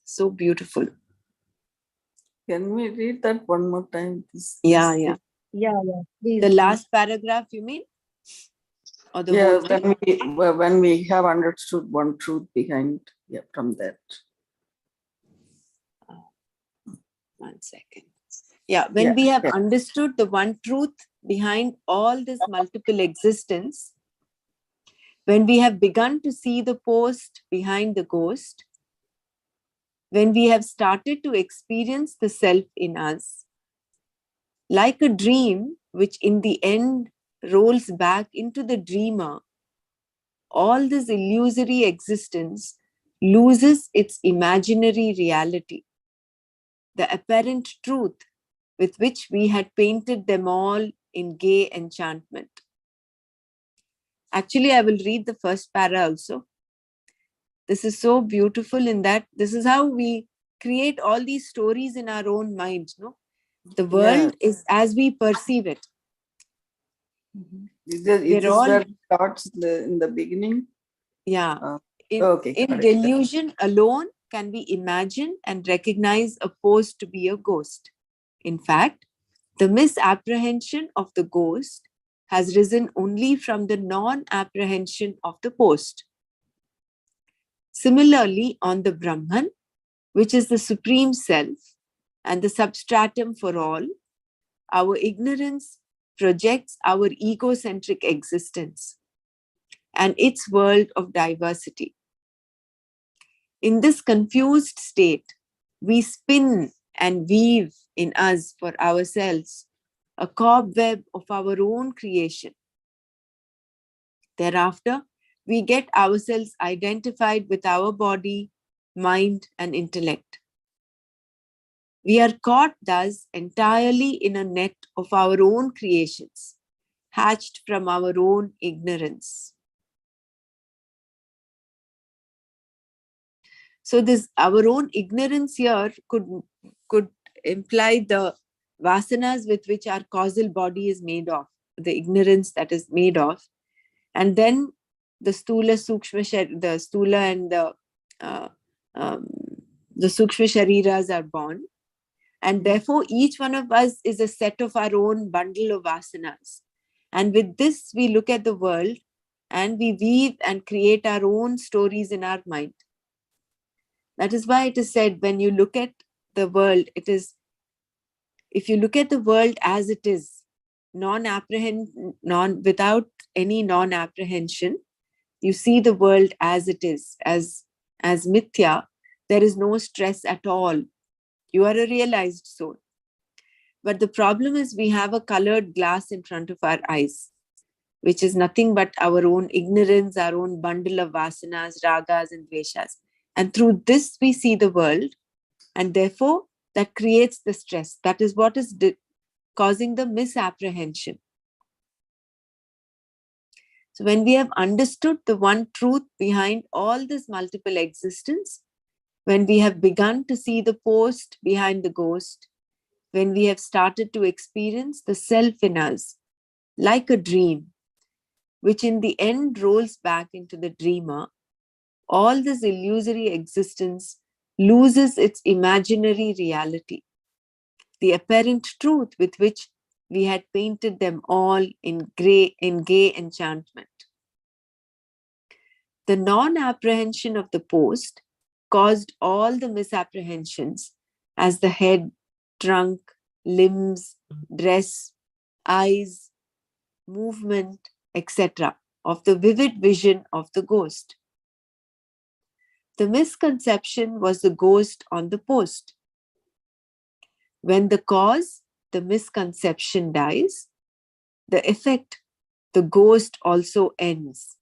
So beautiful. Can we read that one more time? Yeah. Yeah, please. The last paragraph, you mean? Or the Yeah, whole thing? when we have understood one truth behind, from that. 1 second. Yeah, when Yeah, we have yeah. understood the one truth behind all this multiple existence, when we have begun to see the post behind the ghost, when we have started to experience the self in us, like a dream which in the end rolls back into the dreamer, all this illusory existence loses its imaginary reality, the apparent truth with which we had painted them all in gay enchantment. Actually, I will read the first para also. This is so beautiful in that this is how we create all these stories in our own minds. No? The world is as we perceive it. Is We're this all, where it starts in the beginning? yeah. Okay. In got it. delusion alone can we imagine and recognize a post to be a ghost. In fact, the misapprehension of the ghost has risen only from the non-apprehension of the post. Similarly, on the Brahman, which is the supreme self and the substratum for all, our ignorance projects our egocentric existence and its world of diversity. In this confused state, we spin and weave in us for ourselves a cobweb of our own creation. Thereafter, we get ourselves identified with our body, mind, and intellect. We are caught thus entirely in a net of our own creations, hatched from our own ignorance. So this our own ignorance here could imply the vasanas with which our causal body is made of, the ignorance that is made of, and then the stula sukshma, the stula and uh, um, the sukshma shariras are born, and therefore each one of us is a set of our own bundle of vasanas, and with this we look at the world and we weave and create our own stories in our mind. That is why it is said, when you look at the world, it is, if you look at the world as it is, without any non-apprehension, you see the world as it is, as mithya, there is no stress at all. You are a realized soul. But the problem is we have a colored glass in front of our eyes, which is nothing but our own ignorance, our own bundle of vasanas, ragas, and dveshas. And through this, we see the world. And therefore, that creates the stress. That is what is causing the misapprehension. So when we have understood the one truth behind all this multiple existence, when we have begun to see the post behind the ghost, when we have started to experience the self in us, like a dream, which in the end rolls back into the dreamer, all this illusory existence loses its imaginary reality, the apparent truth with which we had painted them all in gay enchantment. The non-apprehension of the post caused all the misapprehensions, as the head, trunk, limbs, dress, eyes, movement, etc., of the vivid vision of the ghost. The misconception was the ghost on the post. When the cause, the misconception dies, the effect, the ghost also ends.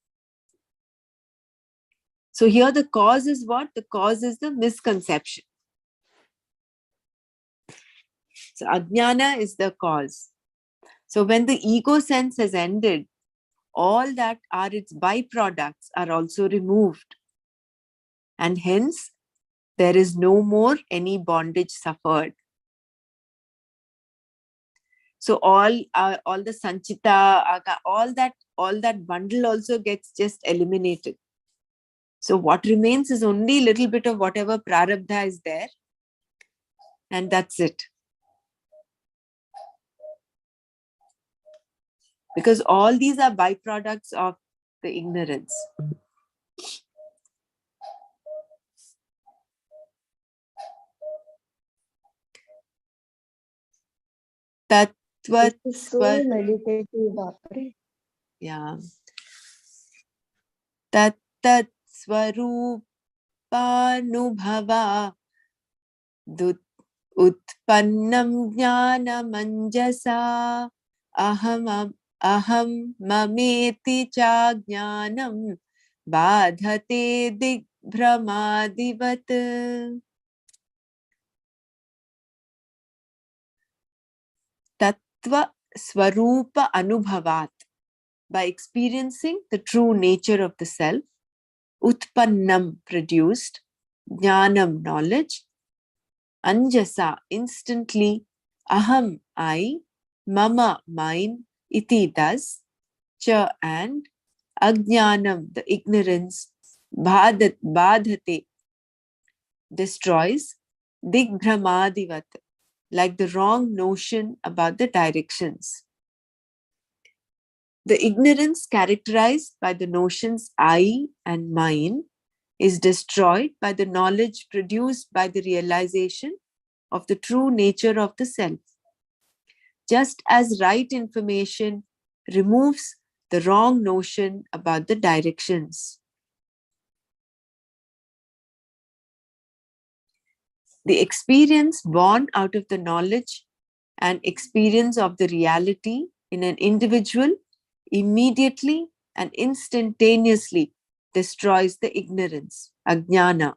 So here the cause is what? The cause is the misconception. So ajnana is the cause. So when the ego sense has ended, all that are its byproducts are also removed. And hence, there is no more any bondage suffered. So all the sanchita, all that bundle also gets just eliminated. So what remains is only a little bit of whatever prarabdha is there. And that's it. Because all these are byproducts of the ignorance. It is so Tattva, meditative, Bapare. yeah. Tattat swarupanubhava utpannam jnanamanjasa aham mameti cha jnanam badhate digbramadivat. Tattva swarupa anubhavat, by experiencing the true nature of the self, utpannam, produced, jnanam, knowledge, anjasa, instantly, aham, I, mama, mine, iti, thus, cha, and, ajnanam, the ignorance, badhate, destroys, digbramadivat, like the wrong notion about the directions. The ignorance characterized by the notions I and mine is destroyed by the knowledge produced by the realization of the true nature of the self. Just as right information removes the wrong notion about the directions. The experience born out of the knowledge and experience of the reality in an individual immediately and instantaneously destroys the ignorance, ajnana,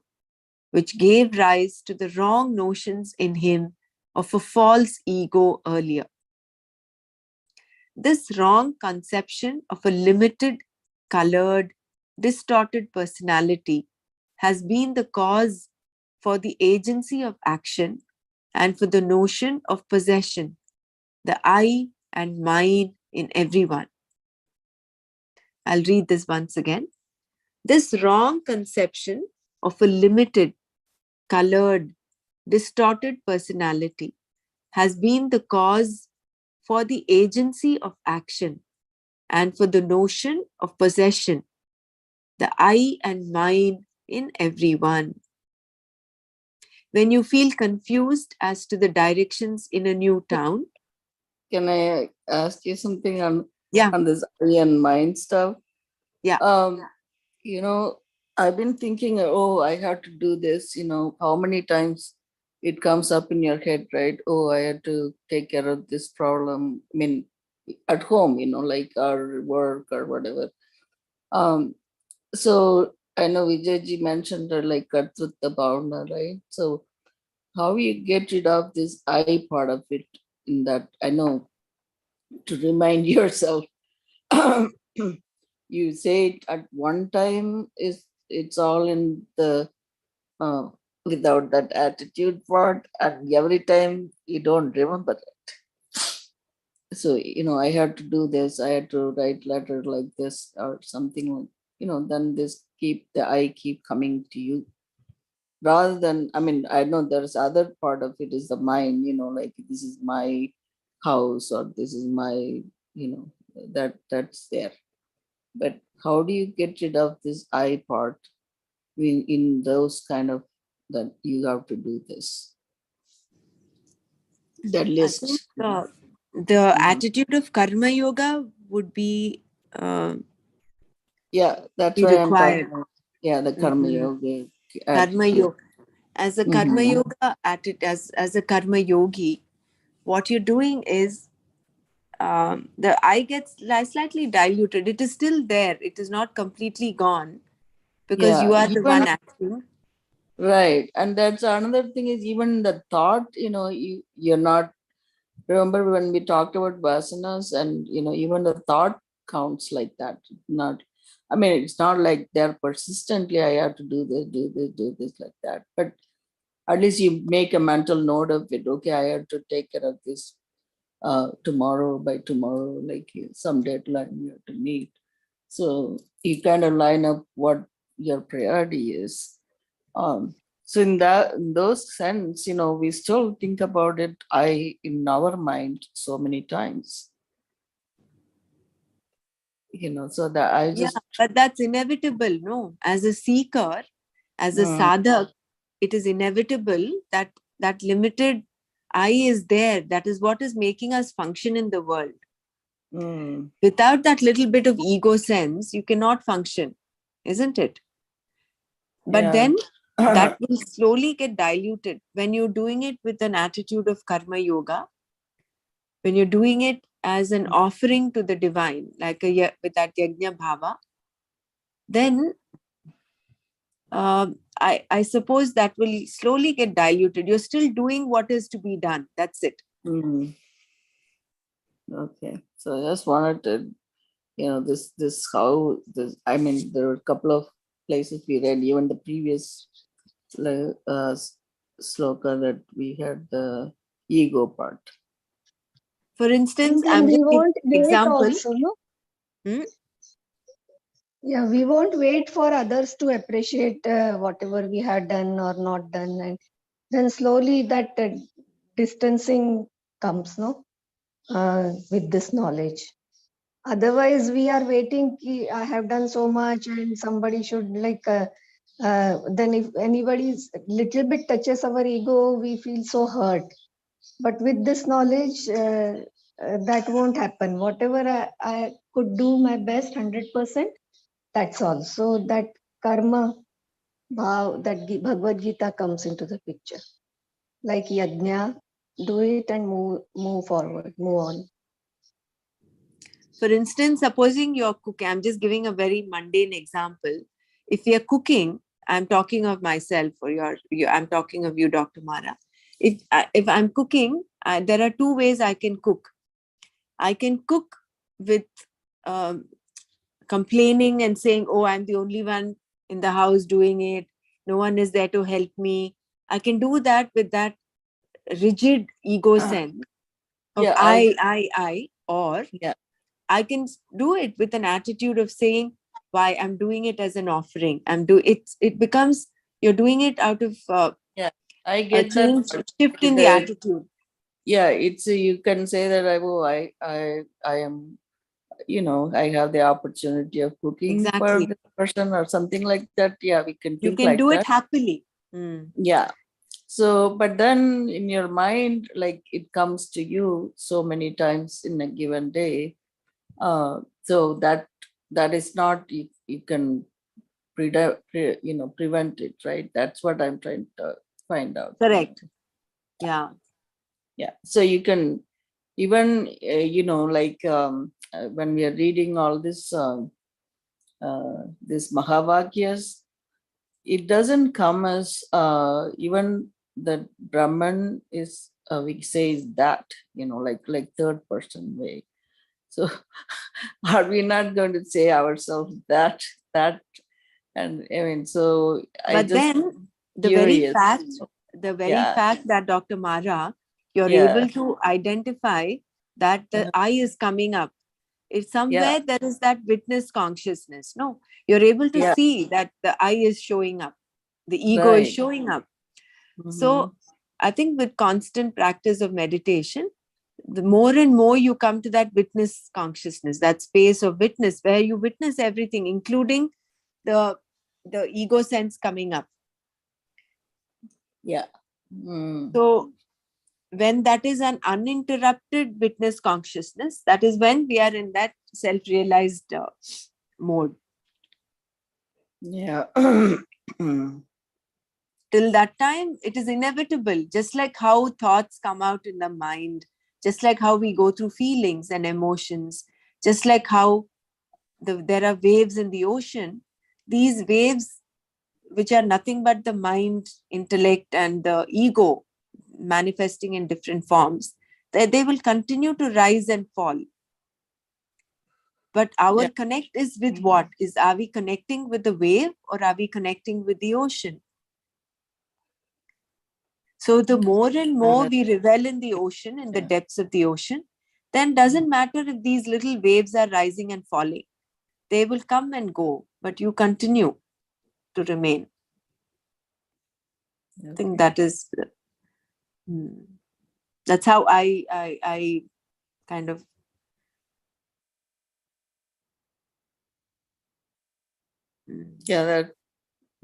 which gave rise to the wrong notions in him of a false ego earlier. This wrong conception of a limited, colored, distorted personality has been the cause for the agency of action and for the notion of possession, the I and mine in everyone. I'll read this once again. This wrong conception of a limited, colored, distorted personality has been the cause for the agency of action and for the notion of possession, the I and mine in everyone. When you feel confused as to the directions in a new town, Can I ask you something on yeah, this I and mind stuff? yeah, You know, I've been thinking, oh, I have to do this. You know, how many times it comes up in your head, right? Oh, I had to take care of this problem. I mean, at home, you know, like our work or whatever. So I know Vijayji mentioned like Kartrutta Bhavana, right? So how you get rid of this I part of it in that, I know, to remind yourself. You say it at one time, is it's all in the uh, without that attitude part, and every time you don't remember it. So you know, I had to do this, I had to write letter like this or something like, you know, then this keep the I keep coming to you, rather than, I mean, I know there's other part of it is the mind, you know, like this is my house or this is my, you know, that's there. But how do you get rid of this I part in those kind of, that you have to do this, that I think list? the Mhm. attitude of karma yoga would uh, Yeah, that's be why I'm talking required. about. Yeah, the karma Mhm. yoga Karma attitude. yoga. As a karma Mhm. yoga as a karma yogi, what you're doing is the I gets slightly diluted. It is still there. It is not completely gone because you Yeah, are the even one acting. right. And that's another thing is even the thought, you know, you're not, remember when we talked about vasanas, and you know, even the thought counts like that. Not, I mean, it's not like they're persistently, I have to do this, do this, do this, like that. But at least you make a mental note of it. Okay, I have to take care of this tomorrow, by tomorrow, like some deadline you have to meet. So you kind of line up what your priority is. So in those sense, we still think about it, in our mind so many times. So that I Yeah, just but that's inevitable, no? As a seeker, as a sadhak, it is inevitable that that limited I is there. That is what is making us function in the world. Without that little bit of ego sense, you cannot function, isn't it? But then that will slowly get diluted when you're doing it with an attitude of karma yoga, when you're doing it as an offering to the divine, like with that yajna bhava, then I suppose that will slowly get diluted. You're still doing what is to be done. That's it. Okay. So I just wanted to, I mean, there were a couple of places we read, even the previous sloka that we had the ego part. For instance, And I'm we just giving won't an wait example. also, no? Hmm? Yeah, we won't wait for others to appreciate whatever we had done or not done, and then slowly that distancing comes, no, with this knowledge. Otherwise, we are waiting. I have done so much, and somebody should then, if anybody's little bit touches our ego, we feel so hurt. But with this knowledge, that won't happen. Whatever I could do my best, 100%. That's all. So that karma bhav, that Bhagavad Gita comes into the picture. Like yajna, do it and move forward, move on. For instance, supposing you're cooking, I'm just giving a very mundane example. If you're cooking, I'm talking of myself, or I'm talking of you, Dr. Mara. If I'm cooking, there are two ways I can cook. I can cook with um, complaining and saying, "Oh, I'm the only one in the house doing it. No one is there to help me." I can do that with that rigid ego sense of Yeah, I, or yeah, I can do it with an attitude of saying, "Why I'm doing it as an offering. I'm do it. It becomes you're doing it out of yeah. I a get that. change, shift in the attitude." Yeah, it's you can say that I am, I have the opportunity of cooking for Exactly. this person or something like that. Yeah, we can You think can like do it that. happily. Mm. Yeah. So, but then in your mind, like it comes to you so many times in a given day. So that is not, you can prevent it, right? That's what I'm trying to find out. Correct. Yeah. Yeah. So you can even, when we are reading all this Mahavakyas, it doesn't come as even the Brahman is, we say is that, like third person way. So are we not going to say ourselves that, and I mean, so I But just then curious. the very Yeah, fact that Dr. Mara, you're yeah, able to identify that the I is coming up. If yeah, somewhere there is that witness consciousness, no, you're able to yeah, see that the I is showing up, the ego is right. showing up. Mhm. So I think with constant practice of meditation, the more and more you come to that witness consciousness, that space of witness where you witness everything, including the the ego sense coming up. Yeah. Mm. So when that is an uninterrupted witness consciousness, that is when we are in that self-realized mode. Yeah. Till that time, it is inevitable, just like how thoughts come out in the mind, just like how we go through feelings and emotions, just like how there are waves in the ocean. These waves, which are nothing but the mind, intellect, and the ego manifesting in different forms, they will continue to rise and fall. But our Yeah. connect is with what? Are we connecting with the wave, or are we connecting with the ocean? So the more and more we revel in the ocean, in the depths of the ocean, then doesn't matter if these little waves are rising and falling. They will come and go, but you continue to remain. I think that is, that's how I kind of Yeah, that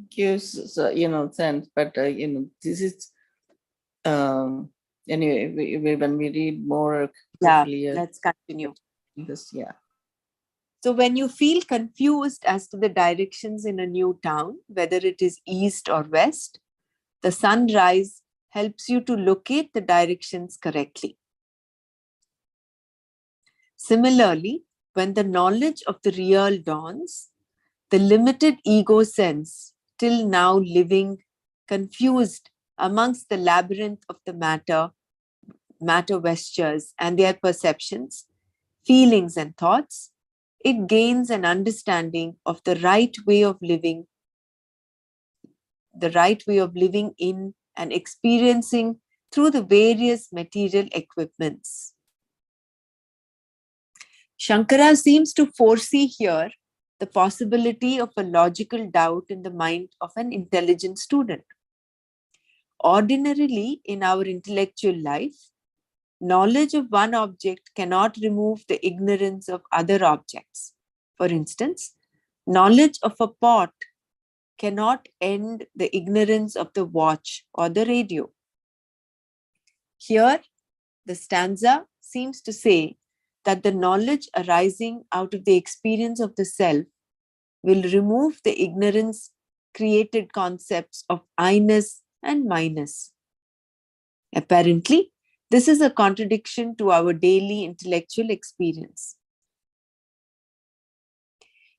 gives sense. But this is anyway. When we read more carefully, let's continue. this, yeah. So when you feel confused as to the directions in a new town, whether it is east or west, the sunrise helps you to locate the directions correctly. Similarly, when the knowledge of the real dawns, the limited ego sense, till now living confused amongst the labyrinth of the matter vestures and their perceptions, feelings and thoughts, it gains an understanding of the right way of living in and experiencing through the various material equipments. Shankara seems to foresee here the possibility of a logical doubt in the mind of an intelligent student. Ordinarily, in our intellectual life, knowledge of one object cannot remove the ignorance of other objects. For instance, knowledge of a pot cannot end the ignorance of the watch or the radio. Here, the stanza seems to say that the knowledge arising out of the experience of the self will remove the ignorance created concepts of I-ness and minus. Apparently, this is a contradiction to our daily intellectual experience.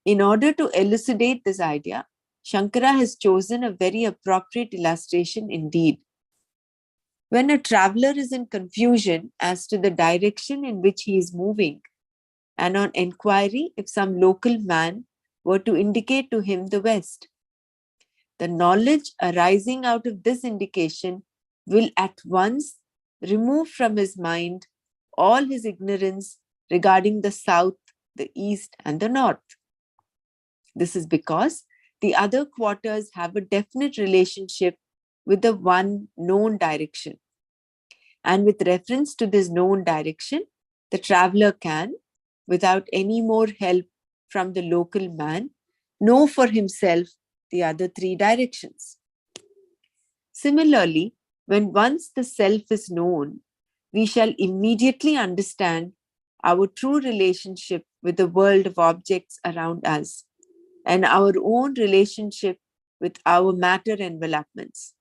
In order to elucidate this idea, Shankara has chosen a very appropriate illustration indeed. When a traveler is in confusion as to the direction in which he is moving, and on enquiry if some local man were to indicate to him the west, the knowledge arising out of this indication will at once remove from his mind all his ignorance regarding the south, the east, and the north. This is because the other quarters have a definite relationship with the one known direction. And with reference to this known direction, the traveler can, without any more help from the local man, know for himself the other three directions. Similarly, when once the self is known, we shall immediately understand our true relationship with the world of objects around us and our own relationship with our matter envelopments.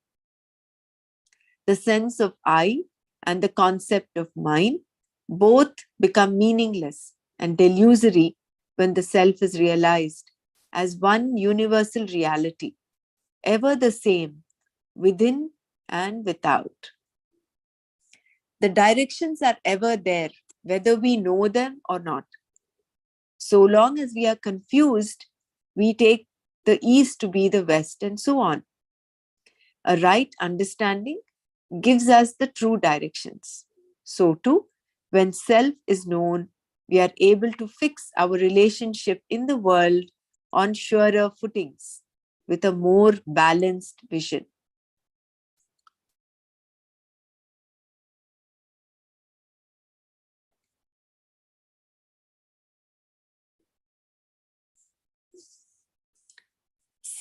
The sense of I and the concept of mine both become meaningless and delusory when the self is realized as one universal reality, ever the same, within and without. The directions are ever there, whether we know them or not. So long as we are confused, we take the east to be the west, and so on. A right understanding gives us the true directions. So too, when self is known, we are able to fix our relationship in the world on surer footings with a more balanced vision.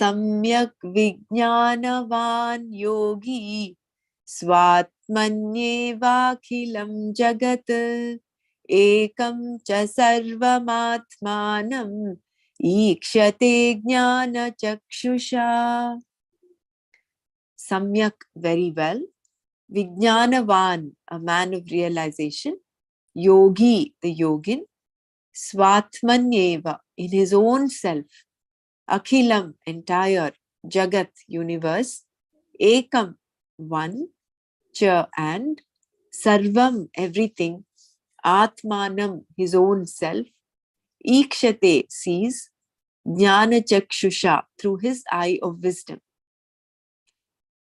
Samyak vijnanavan yogi swatmanyevakhilam jagat ekam cha sarvamatmanam ikshate jnana chakshusha. Samyak, very well. Vijnanavan, a man of realization. Yogi, the yogin. Swatmanyeva, in his own self. Akhilam, entire. Jagat, universe. Ekam, one. Cha, and. Sarvam, everything. Atmanam, his own self. Ikshate, sees. Jnana chakshusha, through his eye of wisdom.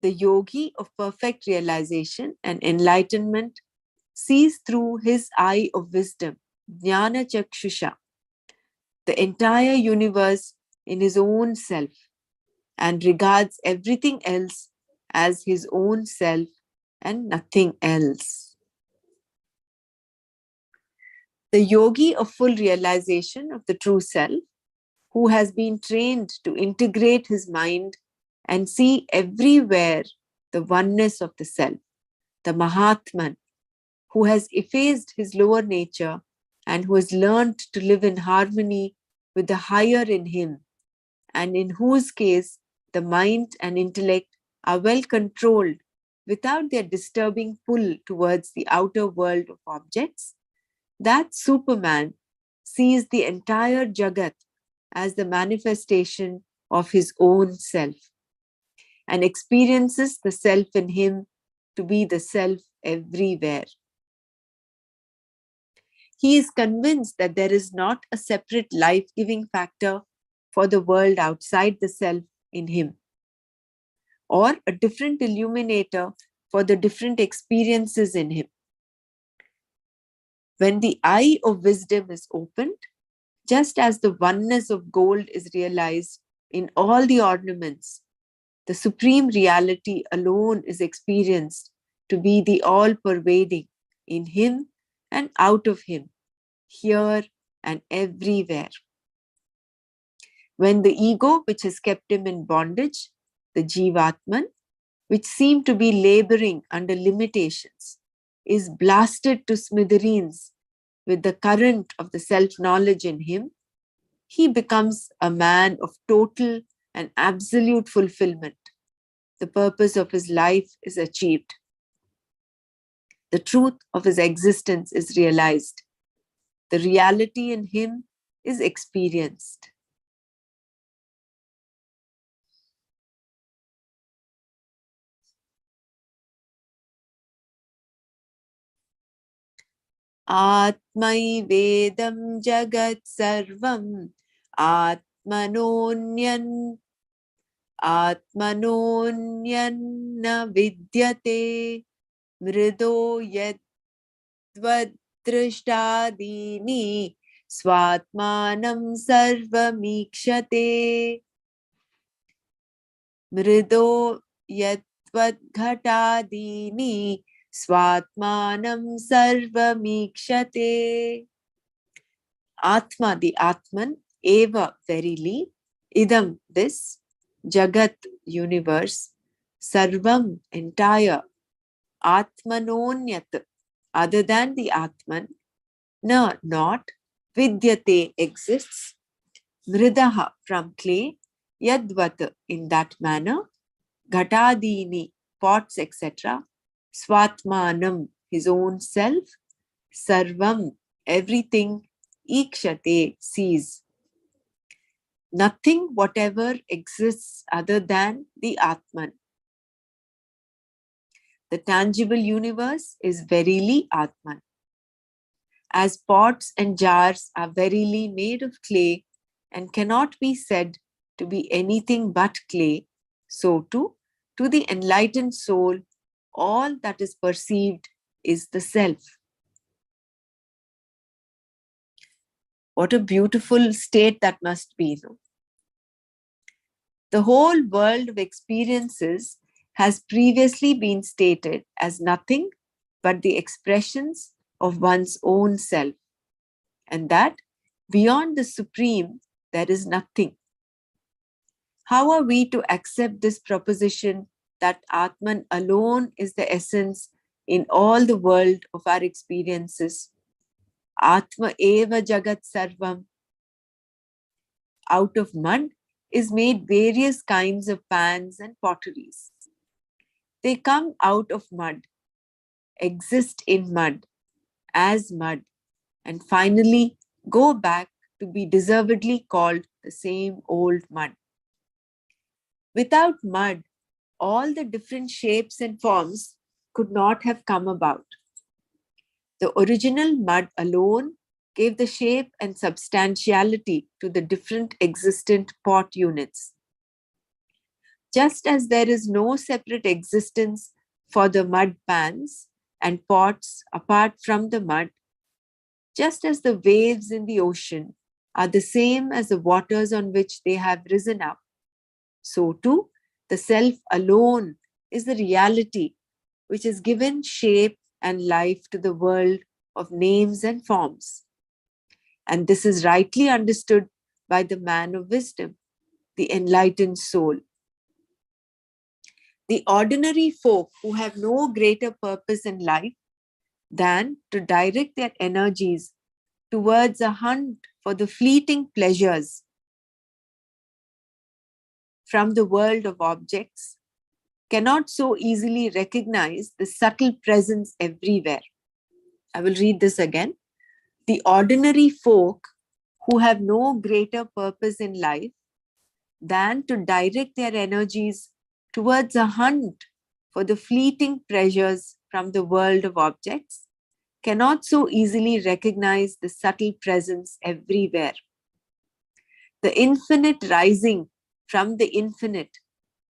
The yogi of perfect realization and enlightenment sees through his eye of wisdom, jnana chakshusha, the entire universe in his own self and regards everything else as his own self and nothing else. The yogi of full realization of the true self, who has been trained to integrate his mind and see everywhere the oneness of the self, the Mahatman, who has effaced his lower nature and who has learned to live in harmony with the higher in him, and in whose case the mind and intellect are well controlled without their disturbing pull towards the outer world of objects, that Superman sees the entire Jagat as the manifestation of his own self and experiences the self in him to be the self everywhere. He is convinced that there is not a separate life-giving factor for the world outside the self in him, or a different illuminator for the different experiences in him. When the eye of wisdom is opened, just as the oneness of gold is realized in all the ornaments, the supreme reality alone is experienced to be the all-pervading in him and out of him, here and everywhere. When the ego, which has kept him in bondage, the Jivatman, which seemed to be laboring under limitations, is blasted to smithereens with the current of the self-knowledge in him, he becomes a man of total and absolute fulfillment. The purpose of his life is achieved. The truth of his existence is realized. The reality in him is experienced. Atmaivedam jagat sarvam atmanonyan na vidyate mrido yadvadrishtadini swatmanam sarvamikshate. Mrido yadvadghatadini swatmanam sarvamikshate. Atma, the Atman, eva, verily, idam, this, jagat, universe, sarvam, entire, atmanonyat, other than the Atman, na, not, vidyate, exists, mridaha, from clay, yadvat, in that manner, ghatadini, pots, etc., swatmanam, his own self, sarvam, everything, ikshate, sees. Nothing whatever exists other than the Atman. The tangible universe is verily Atman. As pots and jars are verily made of clay and cannot be said to be anything but clay, so too, to the enlightened soul, all that is perceived is the self. What a beautiful state that must be, no? The whole world of experiences has previously been stated as nothing but the expressions of one's own self, and that beyond the supreme there is nothing. How are we to accept this proposition that Atman alone is the essence in all the world of our experiences? Atma eva jagat sarvam. Out of mud is made various kinds of pans and potteries. They come out of mud, exist in mud, as mud, and finally go back to be deservedly called the same old mud. Without mud, all the different shapes and forms could not have come about. The original mud alone gave the shape and substantiality to the different existent pot units. Just as there is no separate existence for the mud pans and pots apart from the mud, just as the waves in the ocean are the same as the waters on which they have risen up, so too the self alone is the reality which has given shape and life to the world of names and forms. And this is rightly understood by the man of wisdom, the enlightened soul. The ordinary folk who have no greater purpose in life than to direct their energies towards a hunt for the fleeting pleasures from the world of objects cannot so easily recognize the subtle presence everywhere. I will read this again. The ordinary folk who have no greater purpose in life than to direct their energies towards a hunt for the fleeting pleasures from the world of objects cannot so easily recognize the subtle presence everywhere. The infinite rising from the infinite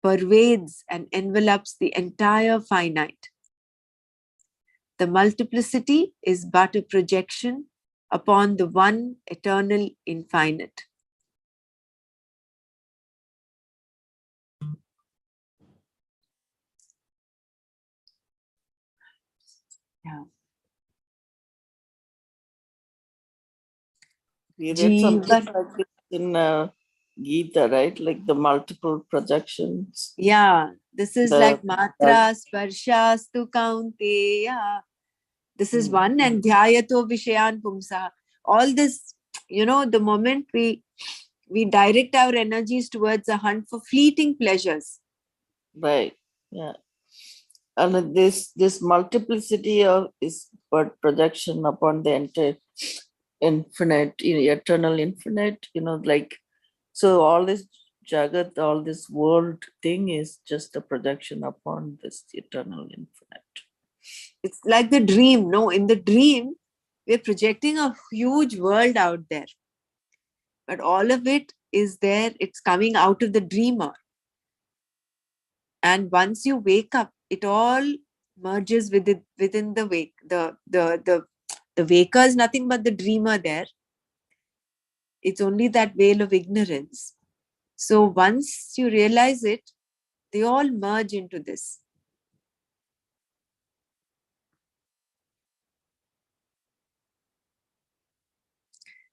pervades and envelops the entire finite. The multiplicity is but a projection upon the one eternal infinite. Yeah. We read something Jeevan. like this in Gita, right? Like the multiple projections. Yeah, this is The like matra sparshastu kaunteya. This is one, and dhyayato vishayan pumsa. All this, the moment we direct our energies towards a hunt for fleeting pleasures. right. Yeah. And this multiplicity of is but projection upon the entire infinite, eternal infinite, like, so all this jagat, all this world thing is just a projection upon this eternal infinite. It's like the dream. No, in the dream, we're projecting a huge world out there. But all of it is there, it's coming out of the dreamer. And once you wake up, it all merges within the wake. The waker is nothing but the dreamer there. It's only that veil of ignorance. So once you realize it, they all merge into this.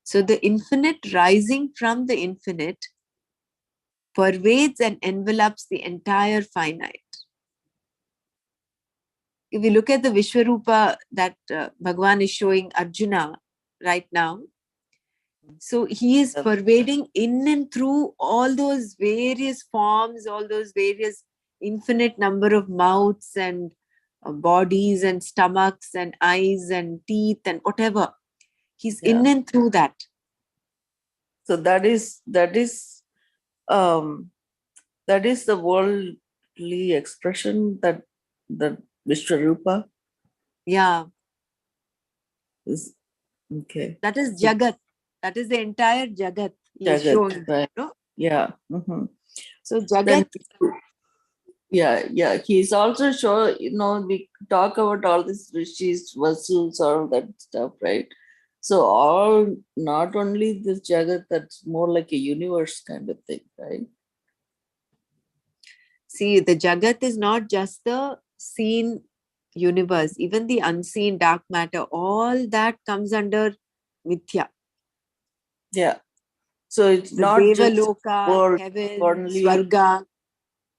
So the infinite rising from the infinite pervades and envelops the entire finite. If we look at the Vishwarupa that Bhagavan is showing Arjuna right now, so he is pervading in and through all those various forms, all those various infinite number of mouths and bodies and stomachs and eyes and teeth and whatever. He's in and through that. So that is the worldly expression that Vishwarupa Yeah. is. Okay. That is Jagat. That is the entire Jagat he is Jagat, showing. right. No? Yeah. So Then, Jagat. yeah. He's also sure, we talk about all these rishis, vasuls, all that stuff, right? So all, not only this Jagat, that's more like a universe kind of thing, right? See, the Jagat is not just the seen universe, even the unseen dark matter, all that comes under Mithya. Yeah. So it's The not just Devaloka, world, heaven, only, Swarga.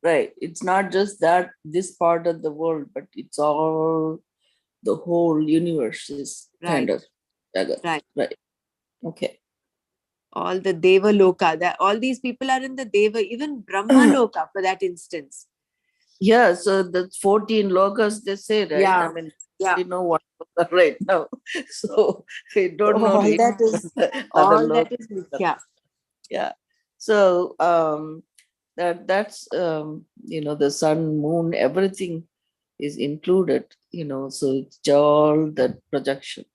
right. It's not just that this part of the world, but it's all, the whole universe is kind Right. of Jagat. Right. Okay. All the Devaloka, that all these people are in the Deva, even Brahma Loka for that instance. Yeah, so the 14 lokas they say, right? Yeah. I mean, Yeah. we know what right now. So we don't know All really that is other all that lokas. is Mithya. Yeah. So that's the sun, moon, everything is included, so it's all that projection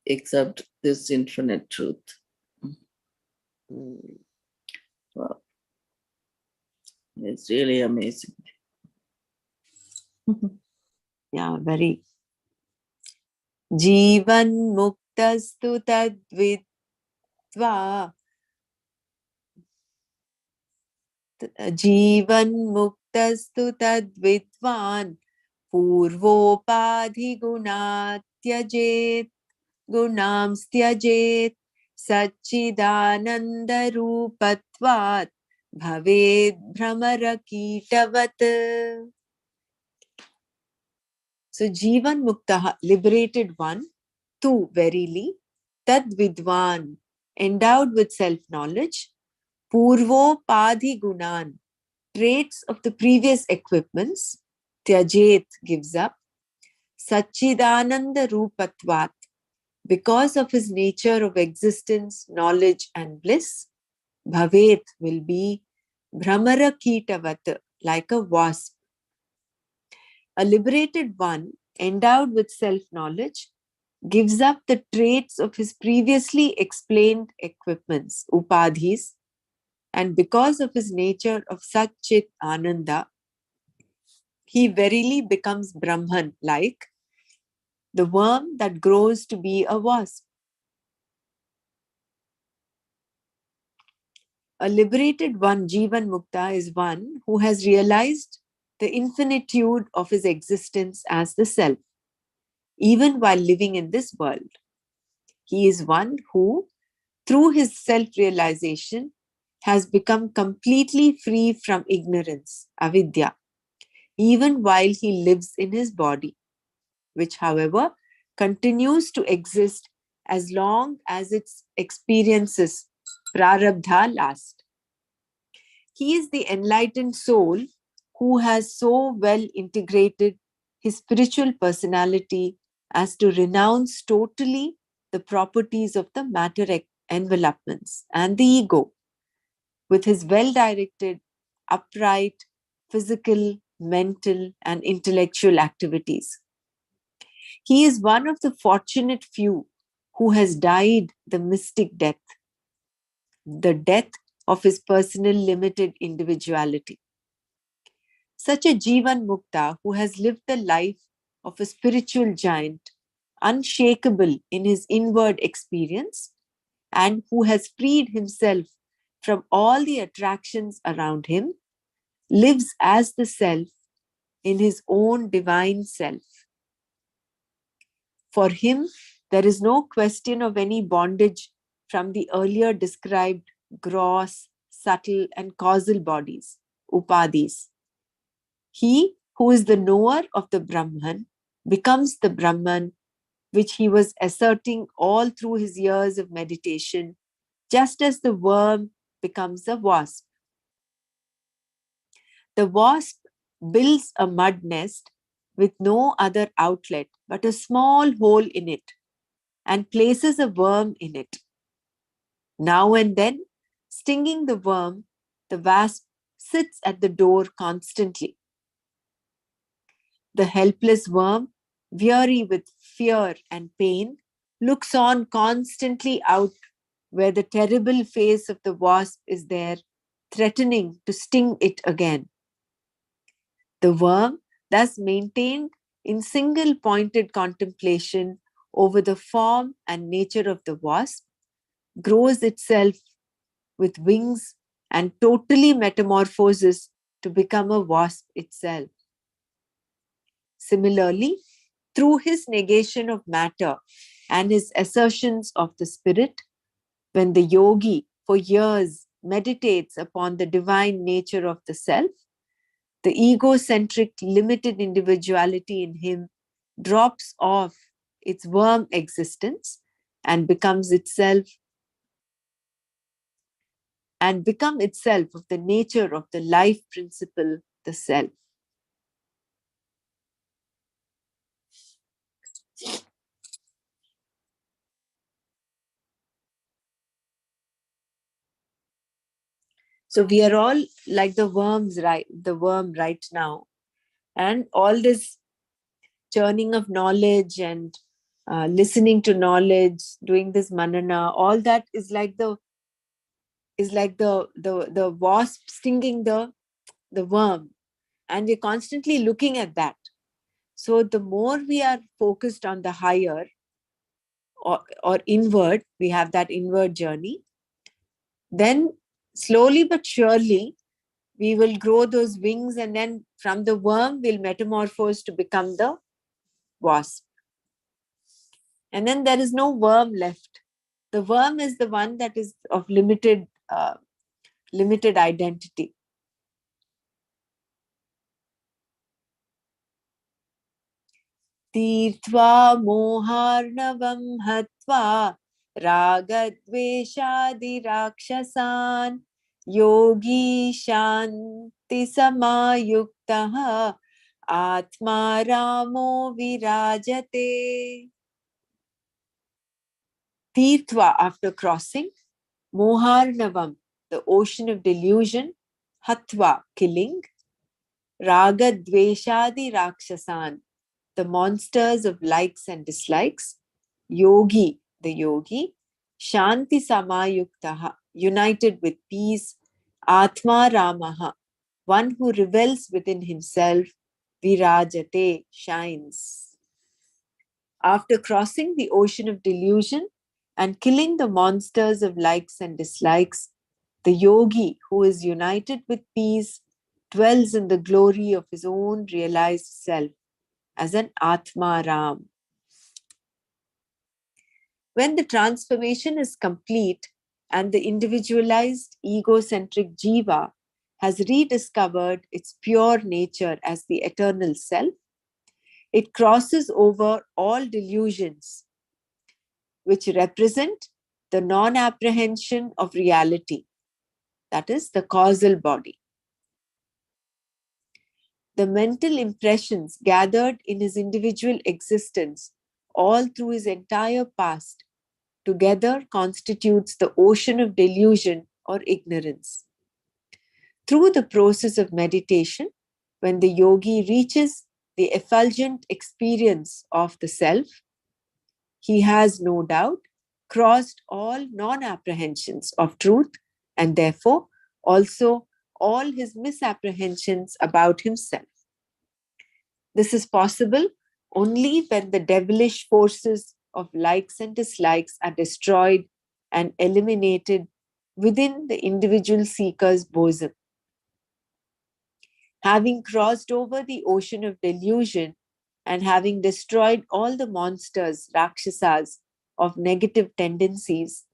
except this infinite truth. Wow. It's really amazing. Yeah, very. Jivan muktastu tadvidva. Jivan muक्तस्तु तद्विद्वान् पूर्वोपाधिगुणात् त्यजेत् गुणांस् त्यजेत् सच्चिदानन्दरूपत्वात् भवेद् भ्रमरकीटवत्. So Jivan Muktaha, liberated one, tu, verily, tad vidwan, endowed with self-knowledge, purvopadhi gunan, traits of the previous equipments, tyajet, gives up, Sachidananda Rupatvat, because of his nature of existence, knowledge and bliss, Bhavet will be Brahmara Kitavat, like a wasp. A liberated one, endowed with self-knowledge, gives up the traits of his previously explained equipments, upadhis, and because of his nature of Satchit Ananda, he verily becomes Brahman, like the worm that grows to be a wasp. A liberated one, Jivan Mukta, is one who has realized the infinitude of his existence as the self, even while living in this world. He is one who, through his self-realization, has become completely free from ignorance, avidya, even while he lives in his body, which, however, continues to exist as long as its experiences, prarabdha, last. He is the enlightened soul who has so well integrated his spiritual personality as to renounce totally the properties of the matter envelopments and the ego, with his well-directed, upright, physical, mental, and intellectual activities. He is one of the fortunate few who has died the mystic death, the death of his personal limited individuality. Such a Jivan Mukta who has lived the life of a spiritual giant, unshakable in his inward experience, and who has freed himself from all the attractions around him, lives as the self in his own divine self. For him, there is no question of any bondage from the earlier described gross, subtle, and causal bodies, upadhis. He who is the knower of the Brahman becomes the Brahman which he was asserting all through his years of meditation, just as the worm becomes a wasp. The wasp builds a mud nest with no other outlet but a small hole in it and places a worm in it. Now and then, stinging the worm, the wasp sits at the door constantly. The helpless worm, weary with fear and pain, looks on constantly out where the terrible face of the wasp is there, threatening to sting it again. The worm, thus maintained in single pointed contemplation over the form and nature of the wasp, grows itself with wings and totally metamorphoses to become a wasp itself. Similarly, through his negation of matter and his assertions of the spirit, when the yogi for years meditates upon the divine nature of the self, the egocentric limited individuality in him drops off its worm existence and becomes itself and become itself of the nature of the life principle, the self. So we are all like the worms, right? The worm right now, and all this churning of knowledge and listening to knowledge, doing this manana, all that is like the wasp stinging the worm, and we're constantly looking at that. So the more we are focused on the higher or inward, we have that inward journey, then slowly but surely we will grow those wings, and then from the worm we'll metamorphose to become the wasp. And then there is no worm left. The worm is the one that is of limited identity. Tirtva moharnavam hatva ragadveshadi rakshasan yogi shanti samayuktaha atma ramo virajate. Tirtva, after crossing, moharnavam, the ocean of delusion, hatva, killing, ragadveshadi rakshasan, the monsters of likes and dislikes, yogi, the yogi, shanti samayuktaha, united with peace, atma ramaha, one who revels within himself, virajate, shines. After crossing the ocean of delusion and killing the monsters of likes and dislikes, the yogi who is united with peace dwells in the glory of his own realized self as an Atma Ram. When the transformation is complete and the individualized egocentric jiva has rediscovered its pure nature as the eternal self, it crosses over all delusions which represent the non-apprehension of reality, that is, the causal body. The mental impressions gathered in his individual existence all through his entire past together constitutes the ocean of delusion or ignorance. Through the process of meditation, when the yogi reaches the effulgent experience of the self, he has no doubt crossed all non-apprehensions of truth and therefore also all his misapprehensions about himself. This is possible only when the devilish forces of likes and dislikes are destroyed and eliminated within the individual seeker's bosom. Having crossed over the ocean of delusion and having destroyed all the monsters, rakshasas, of negative tendencies,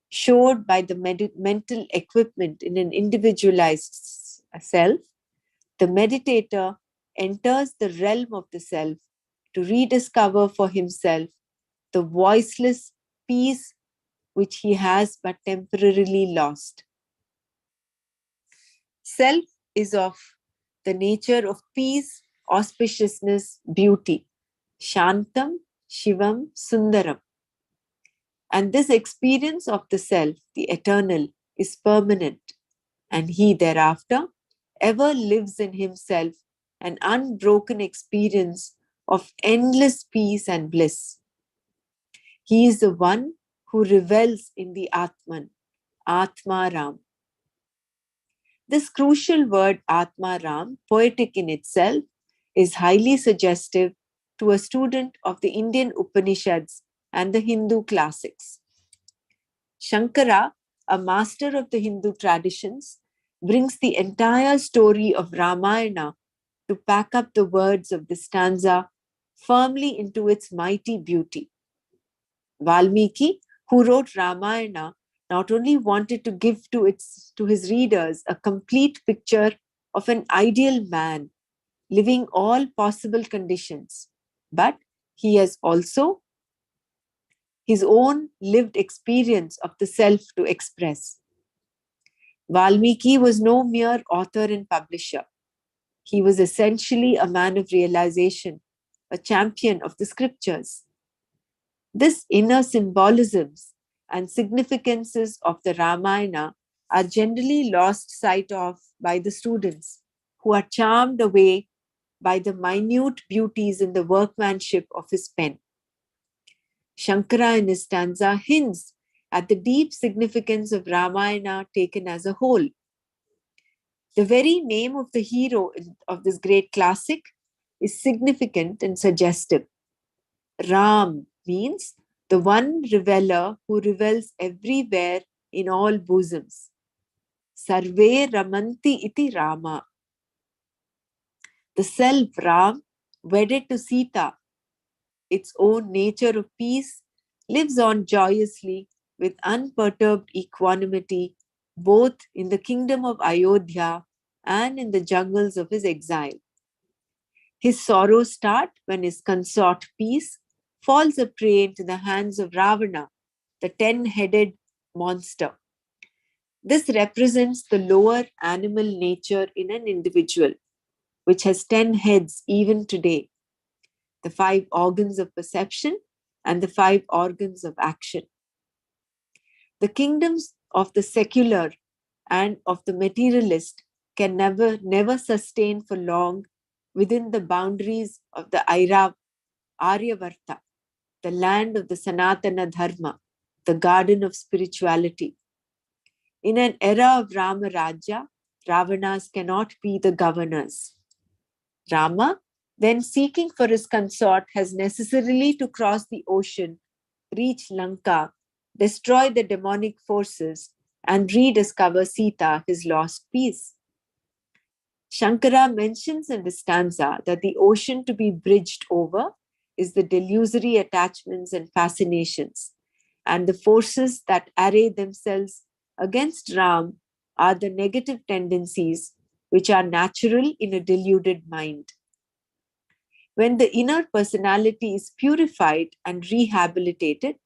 showed by the mental equipment in an individualized self, the meditator enters the realm of the self to rediscover for himself the voiceless peace which he has but temporarily lost. Self is of the nature of peace, auspiciousness, beauty. Shantam, Shivam, Sundaram. And this experience of the self, the eternal, is permanent. And he thereafter ever lives in himself an unbroken experience of endless peace and bliss. He is the one who revels in the Atman, Atma Ram. This crucial word Atma Ram, poetic in itself, is highly suggestive to a student of the Indian Upanishads and the Hindu classics. Shankara, a master of the Hindu traditions, brings the entire story of Ramayana to pack up the words of this stanza firmly into its mighty beauty. Valmiki, who wrote Ramayana, not only wanted to give to his readers a complete picture of an ideal man living all possible conditions, but he has also his own lived experience of the self to express. Valmiki was no mere author and publisher. He was essentially a man of realization, a champion of the scriptures. This inner symbolisms and significances of the Ramayana are generally lost sight of by the students, who are charmed away by the minute beauties in the workmanship of his pen. Shankara in his stanza hints at the deep significance of Ramayana taken as a whole. The very name of the hero of this great classic is significant and suggestive. Ram means the one reveller who revels everywhere in all bosoms. Sarve Ramanti iti Rama. The self Ram, wedded to Sita, its own nature of peace, lives on joyously with unperturbed equanimity, both in the kingdom of Ayodhya and in the jungles of his exile. His sorrows start when his consort Peace falls a prey into the hands of Ravana, the 10-headed monster. This represents the lower animal nature in an individual, which has 10 heads even today, the 5 organs of perception and the 5 organs of action. The kingdoms of the secular and of the materialist can never sustain for long within the boundaries of the Aryavarta, the land of the Sanatana Dharma, the garden of spirituality. In an era of Rama Rajya, Ravanas cannot be the governors. Rama, then seeking for his consort, has necessarily to cross the ocean, reach Lanka, destroy the demonic forces, and rediscover Sita, his lost peace. Shankara mentions in the stanza that the ocean to be bridged over is the delusory attachments and fascinations, and the forces that array themselves against Ram are the negative tendencies which are natural in a deluded mind. When the inner personality is purified and rehabilitated,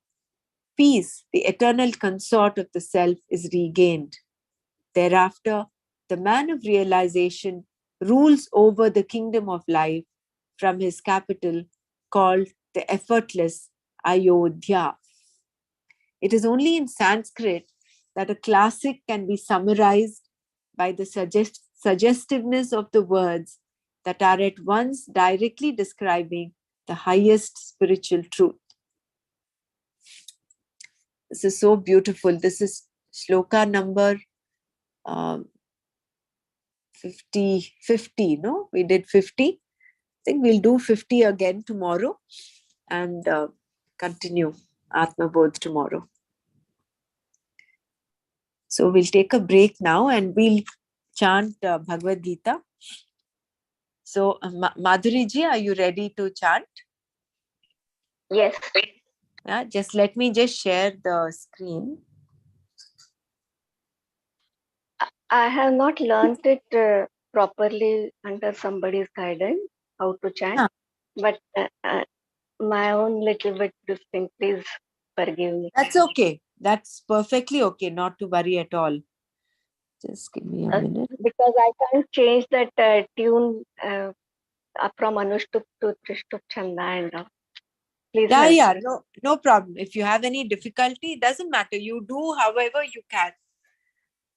peace, the eternal consort of the self, is regained. Thereafter, the man of realization rules over the kingdom of life from his capital called the effortless Ayodhya. It is only in Sanskrit that a classic can be summarized by the suggestiveness of the words that are at once directly describing the highest spiritual truth. This is so beautiful. This is shloka number 50, no? We did 50. I think we'll do 50 again tomorrow and continue Atma Bodh tomorrow. So we'll take a break now and we'll chant Bhagavad Gita. So Madhuri ji, are you ready to chant? Yes. Yeah, just let me just share the screen. I have not learnt it properly under somebody's guidance, how to chant. But my own little bit this thing, please forgive me. That's okay. That's perfectly okay. Not to worry at all. Just give me a minute. Because I can't change that tune from Anushtup to Trishtup Chanda and please help Yeah, me. no problem. If you have any difficulty, it doesn't matter. You do however you can.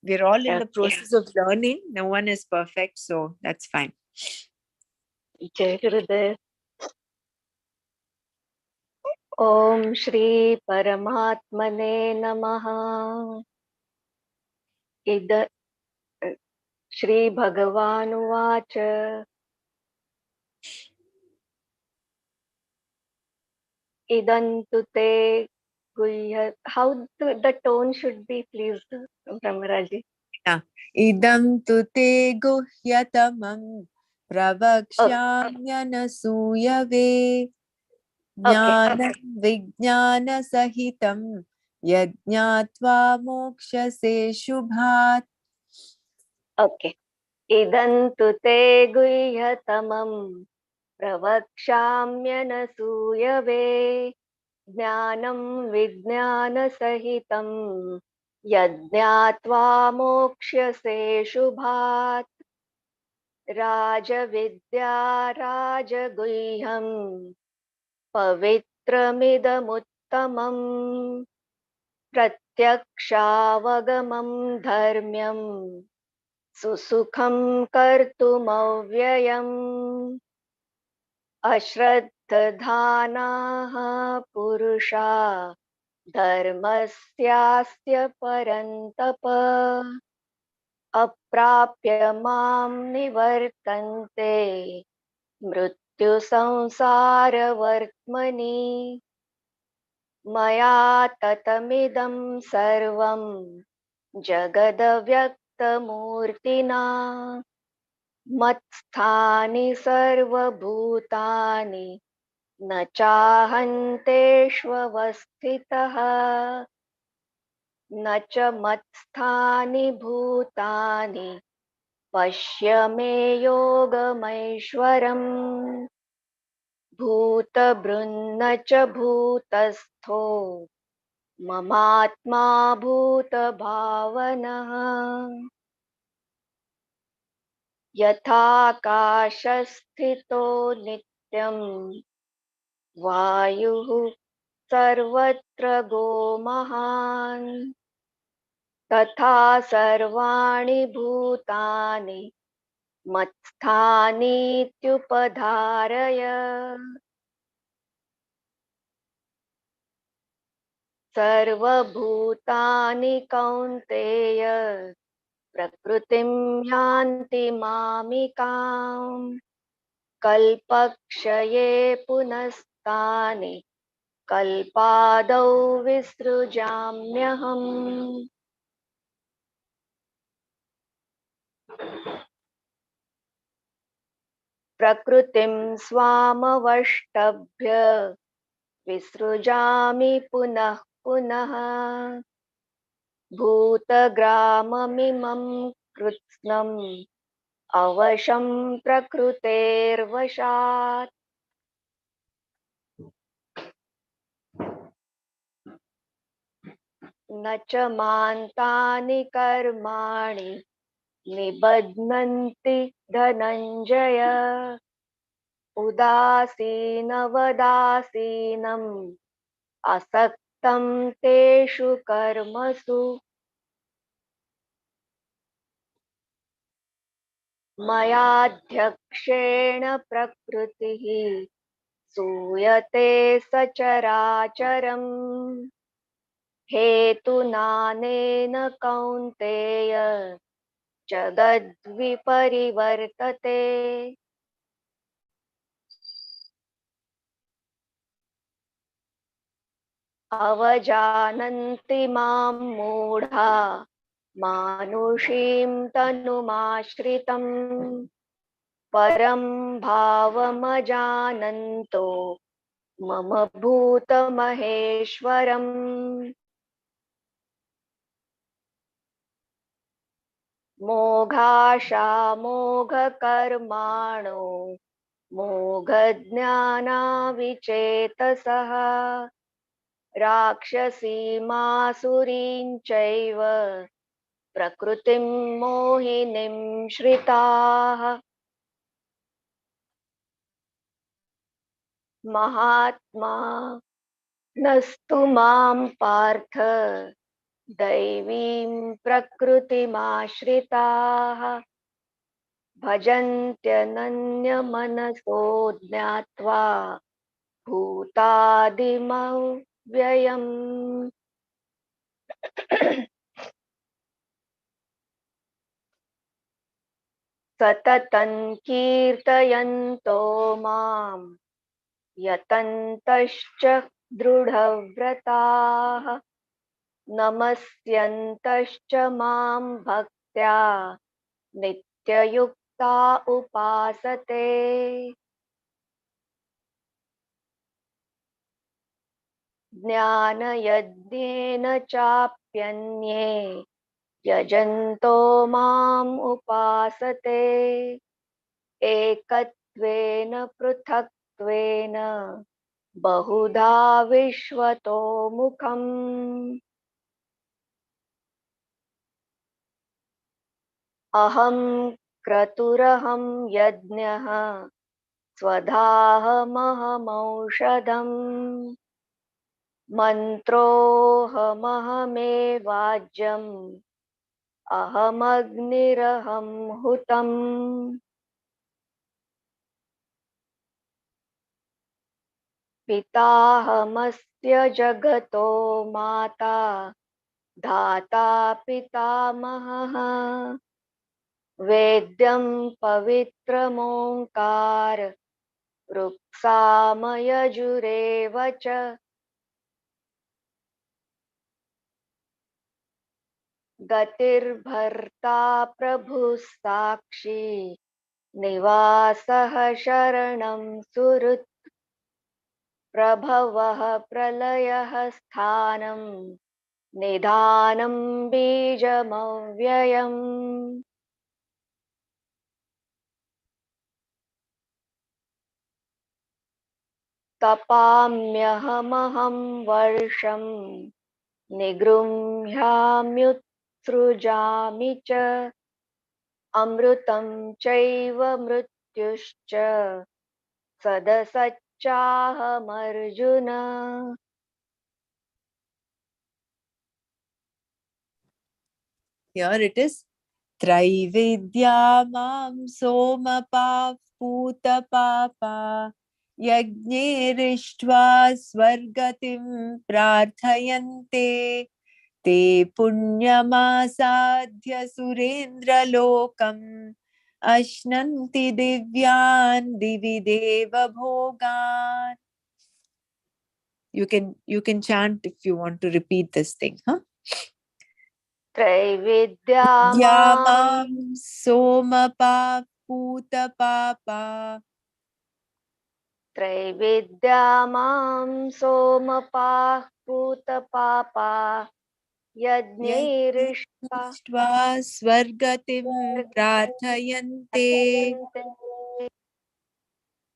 We're all in the process of learning. No one is perfect, so that's fine. Jai Gurudev. Om Shri Paramatmane Namaha. Ida Shri Bhagavan Vacha. Idantu te guhya. How the tone should be, please, Brahmaraji. Yeah. Idam tu te guhyatamam pravakshamyanasuyave jnanam vijnana sahitam yajnatva mokshase shubhat. Okay. Idantu te guhyatamam pravakshamyanasuyave jnanam vijnanasahitam yajnatva mokshase shubhat rajavidya rajaguhyam pavitramidamuttamam pratyakshaavagamam dharmyam सुसुखं कर्तुमव्ययम् अश्रद्धधानाः पुरुषा धर्मस्यास्य परन्तप अप्राप्य मां निवर्तन्ते मृत्युसंसारवर्त्मनि मया ततमिदं सर्वं जगदव्यक्तं मत्स्थानि सर्वभूतानि न चाहन्तेष्वस्थितः न च मत्स्थानि भूतानि पश्य मे योगमैश्वरम् भूतभृन्न च भूतस्थो ममात्मा भूतभावनः यथाकाशस्थितो नित्यम् वायुः सर्वत्र गो महान् तथा सर्वाणि भूतानि मत्स्थानीत्युपधारय सर्वभूतानि कौन्तेय प्रकृतिं यान्ति मामिकाम् कल्पक्षये पुनस्तानि कल्पादौ विसृजाम्यहम् प्रकृतिं स्वामवष्टभ्य विसृजामि पुनः पुनः भूतग्राममिमं कृत्स्नम् अवशं प्रकृतेर्वशात् न च मान्तानि कर्माणि निबध्नन्ति धनञ्जय उदासीनवदासीनम् असक्तं तेषु कर्मसु मयाध्यक्षेण प्रकृतिः सूयते सचराचरम् हेतुनानेन कौन्तेय जगद्विपरिवर्तते अवजानन्ति मां मूढा मानुषीं तनुमाश्रितम् परं भावमजानन्तो मम भूतमहेश्वरम् मोघाशामोघकर्माणो मोघज्ञानाविचेतसः राक्षसीमासुरीं चैव प्रकृतिं मोहिनीं श्रिताः महात्मा नस्तु मां पार्थ दैवीं प्रकृतिमाश्रिताः भजन्त्यनन्यमनसो ज्ञात्वा भूतादिमव्ययम् सततं कीर्तयन्तो माम् यतन्तश्च दृढव्रताः नमस्यन्तश्च मां भक्त्या नित्ययुक्ता उपासते ज्ञानयज्ञेन चाप्यन्ये यजन्तो माम् उपासते एकत्वेन पृथक्त्वेन बहुधा विश्वतो मुखम् अहं क्रतुरहं यज्ञः स्वधाहमहमौषधम् मन्त्रोऽहमहमेवाज्यम् अहमग्निरहं हुतम् पिताहमस्य जगतो माता धाता पितामहः वेद्यं पवित्रमोङ्कार ऋक्सामयजुरेव च गतिर्भर्ता प्रभुः साक्षी निवासः शरणं सुहृत् प्रभवः प्रलयः स्थानं निधानं बीजमव्ययम् तपाम्यहमहं वर्षं निगृह्णाम्युत्सृजामि च अमृतं चैव मृत्युश्च सदसच्चाहमर्जुन. Here it is. Traividya mam somapa puta papa yajnerištva svargatim prarthayante te punyamasadhya surendra lokam ashnanti divyan divideva bhogan. You can chant if you want to repeat this thing, huh? त्रैविद्या मां Yamam somapa puta papa त्रैविद्या मां सोमपाः पूतपापा यज्ञैरिष्टा yajnishva swargatim prarthayante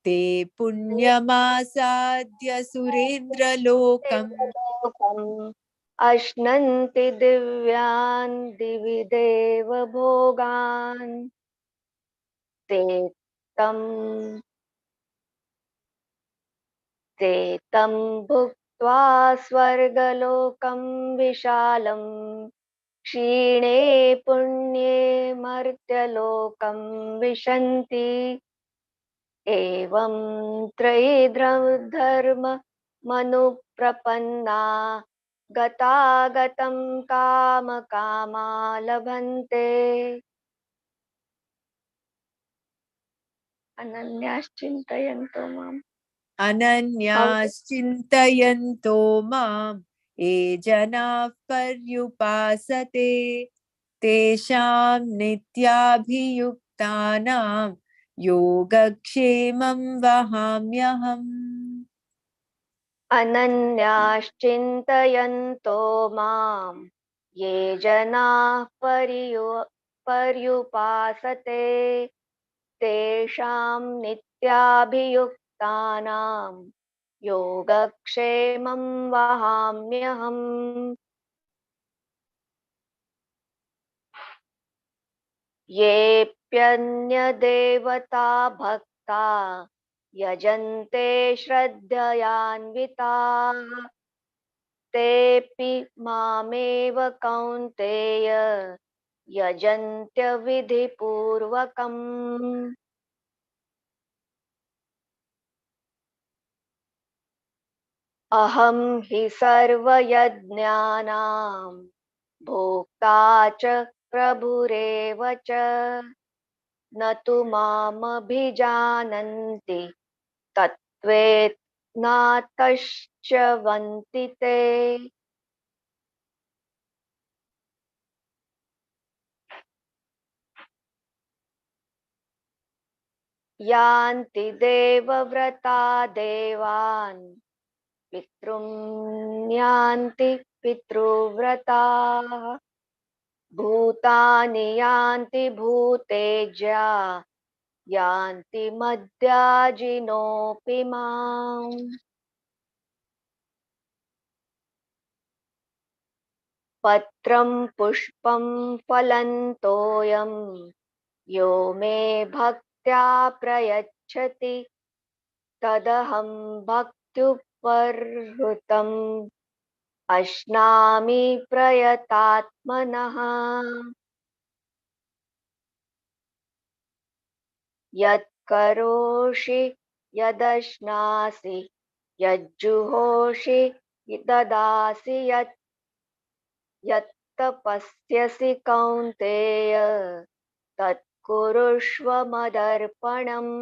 te punyamasadhya surendra lokam अश्नन्ति दिव्यान् दिवि देव भोगान् ते तं ते तं भुक्त्वा स्वर्गलोकं विशालम् क्षीणे पुण्ये मर्त्यलोकं विशन्ति एवं त्रयीधर्म मनुप्रपन्ना गतागतं कामकामा लभन्ते अनन्याश्चिन्तयन्तो माम् ananyas mam ye janaः paryupasate tesham nityabhiyuktanam yogakshemam vahamyaham. अनन्याश्चिन्तयन्तो माम् ये जनाः पर्युपासते तेषां नित्याभियुक्तानां योगक्षेमं वहाम्यहम् येऽप्यन्यदेवता भक्ता यजन्ते श्रद्धयान्विताः तेऽपि मामेव कौन्तेय यजन्त्यविधिपूर्वकम् अहं हि सर्वयज्ञानां भोक्ता च प्रभुरेव च न तु मामभिजानन्ति तत्त्वेत्नातश्च ते यान्ति देवव्रता देवान् पितॄन् यान्ति पितृव्रताः भूतानि यान्ति भूतेज्या यान्ति मद्याजिनोऽपि माम् पत्रं पुष्पं फलं तोयं यो मे भक्त्या प्रयच्छति तदहं भक्त्युपहृतम् अश्नामि प्रयतात्मनः यत्करोषि यदश्नासि यज्जुहोषि ददासि यत्तपस्यसि कौन्तेय तत्कुरुष्व मदर्पणम्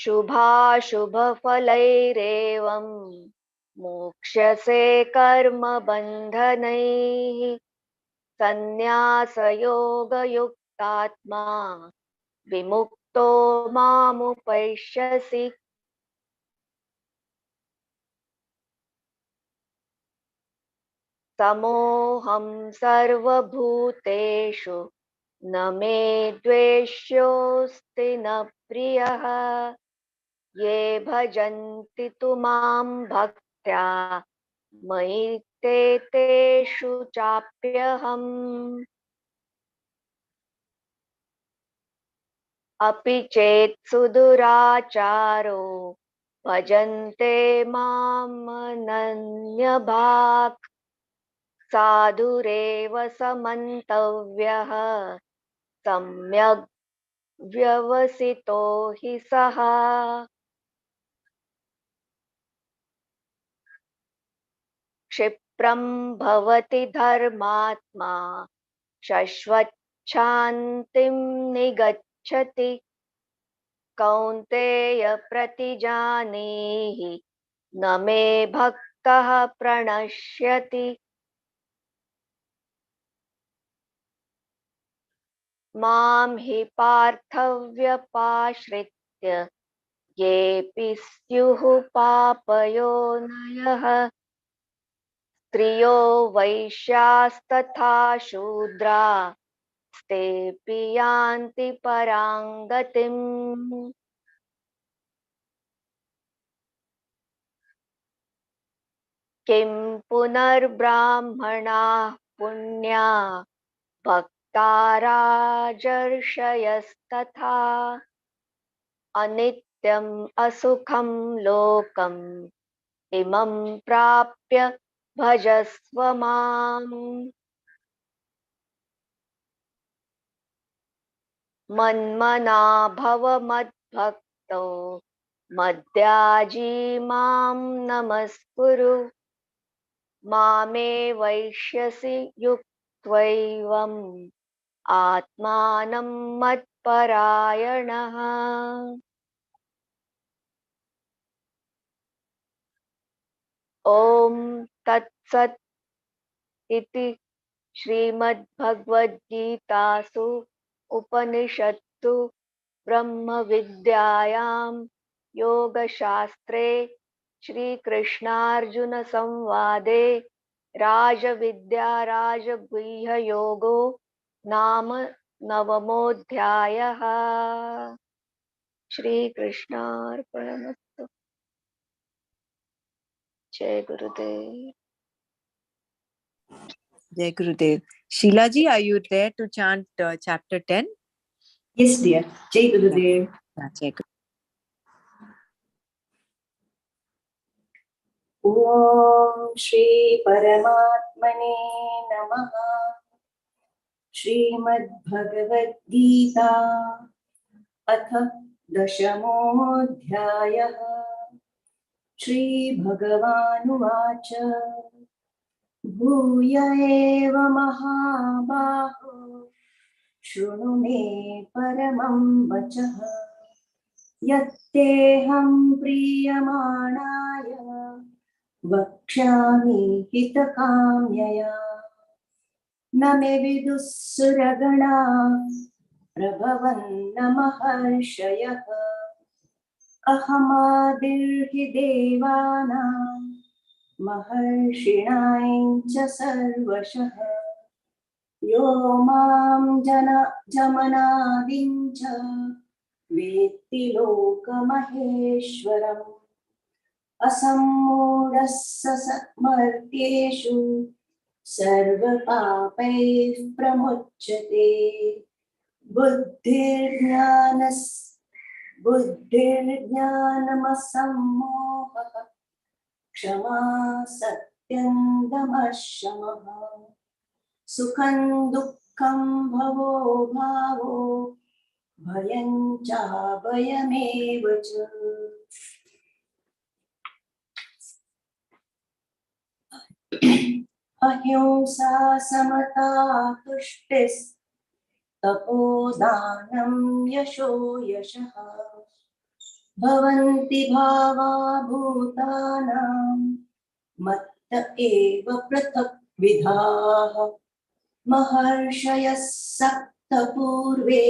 शुभाशुभफलैरेवम् मोक्ष्यसे कर्मबन्धनैः सन्न्यासयोगयुक्तात्मा विमुक्तो मामुपैष्यसि समोऽहं सर्वभूतेषु न मे द्वेष्योऽस्ति न प्रियः ये भजन्ति तु मां भक्त्या मयि ते तेषु चाप्यहम् अपि चेत् सुदुराचारो भजन्ते मामनन्यभाक् साधुरेव समन्तव्यः सम्यग् व्यवसितो हि सः क्षिप्रं भवति धर्मात्मा शश्वच्छान्तिं निगच्छति कौन्तेय प्रतिजानीहि न मे भक्तः प्रणश्यति मां हि पार्थव्यपाश्रित्य येऽपि स्युः पापयोनयः स्त्रियो वैश्यास्तथा शूद्रा तेऽपि यान्ति परां गतिम् किं पुनर्ब्राह्मणाः पुण्या भक्ता राजर्षयस्तथा अनित्यम् असुखं लोकम् इमं प्राप्य भजस्व माम् मन्मना भव मद्भक्तो मद्याजी मां नमस्कुरु मामे वैष्यसि युक्त्वैवम् आत्मानं मत्परायणः ॐ तत्सत् इति श्रीमद्भगवद्गीतासु उपनिषत्सु ब्रह्मविद्यायां योगशास्त्रे श्रीकृष्णार्जुनसंवादे राजविद्या राजगुह्ययोगो नाम नवमोऽध्यायः। श्रीकृष्णार्पणमस्तु। जय गुरुदेव। Jai Gurudev. Sheila ji, are you there to chant chapter 10? Yes, dear. Jai Gurudev. Yeah, Jai Gurudev. ॐ श्री परमात्मने नमः। श्रीमद्भगवद्गीता अथ दशमोऽध्यायः। श्रीभगवानुवाच भूय एव महाबाहो शृणु मे परमं वचः यत्तेऽहं प्रीयमाणाय वक्ष्यामि हितकाम्यया न मे विदुः सुरगणा प्रभवन्न महर्षयः अहमादिर्हि देवानां महर्षिणां च सर्वशः यो मां जमनादिं च वेत्ति लोकमहेश्वरम् असम्मूढः समर्थ्येषु सर्वपापैः प्रमुच्यते बुद्धिर्ज्ञानमसम्मोहः क्षमा सत्यं दमः शमः सुखं दुःखं भवो भावो भयं चाभयमेव च अहिंसा समता तुष्टिस्तपोदानं यशो यशः भवन्ति भावा भूतानां मत्त एव पृथक् विधाः महर्षयः सप्त पूर्वे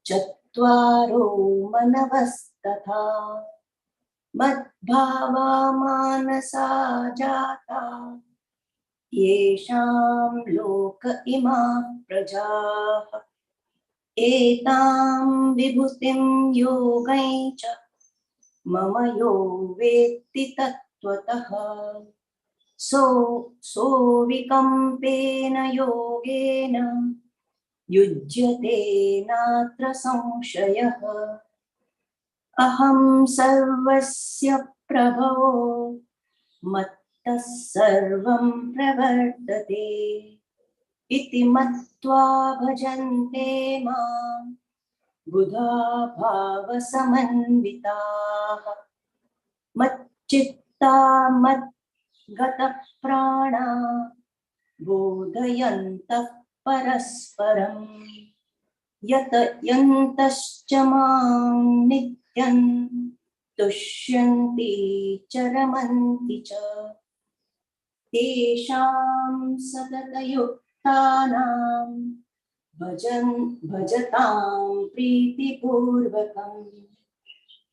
चत्वारो मनवस्तथा मद्भावा मानसा जाता येषां लोक इमाः प्रजाः एतां विभूतिं योगै च मम यो वेत्ति तत्त्वतः सोऽविकम्पेन योगेन युज्यते नात्र संशयः अहं सर्वस्य प्रभवो मत्तः सर्वं प्रवर्तते इति मत्वा भजन्ते मां बुधा भावसमन्विताः मच्चित्ता मद्गतप्राणा बोधयन्तः परस्परं यतयन्तश्च मां नित्यं तुष्यन्ति च रमन्ति च तेषां सततयुक्तानां भजतां प्रीतिपूर्वकं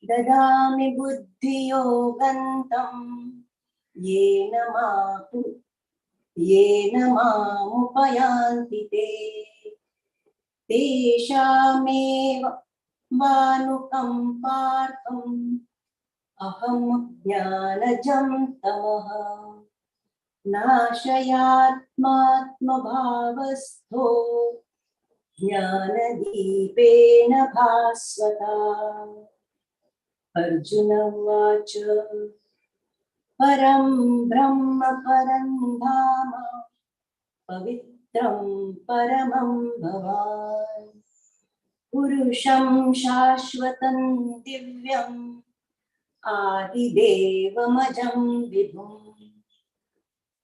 ददामि बुद्धियोगन्तं येन मामुपयान्ति ते तेषामेव वानुकम्पार्थम् अहं ज्ञानजं तमः नाशयात्मात्मभावस्थो ज्ञानदीपेन भास्वता अर्जुन उवाच परं ब्रह्म परं धाम पवित्रं परमं भवान् पुरुषं शाश्वतं दिव्यम् आदिदेवमजं विभुम्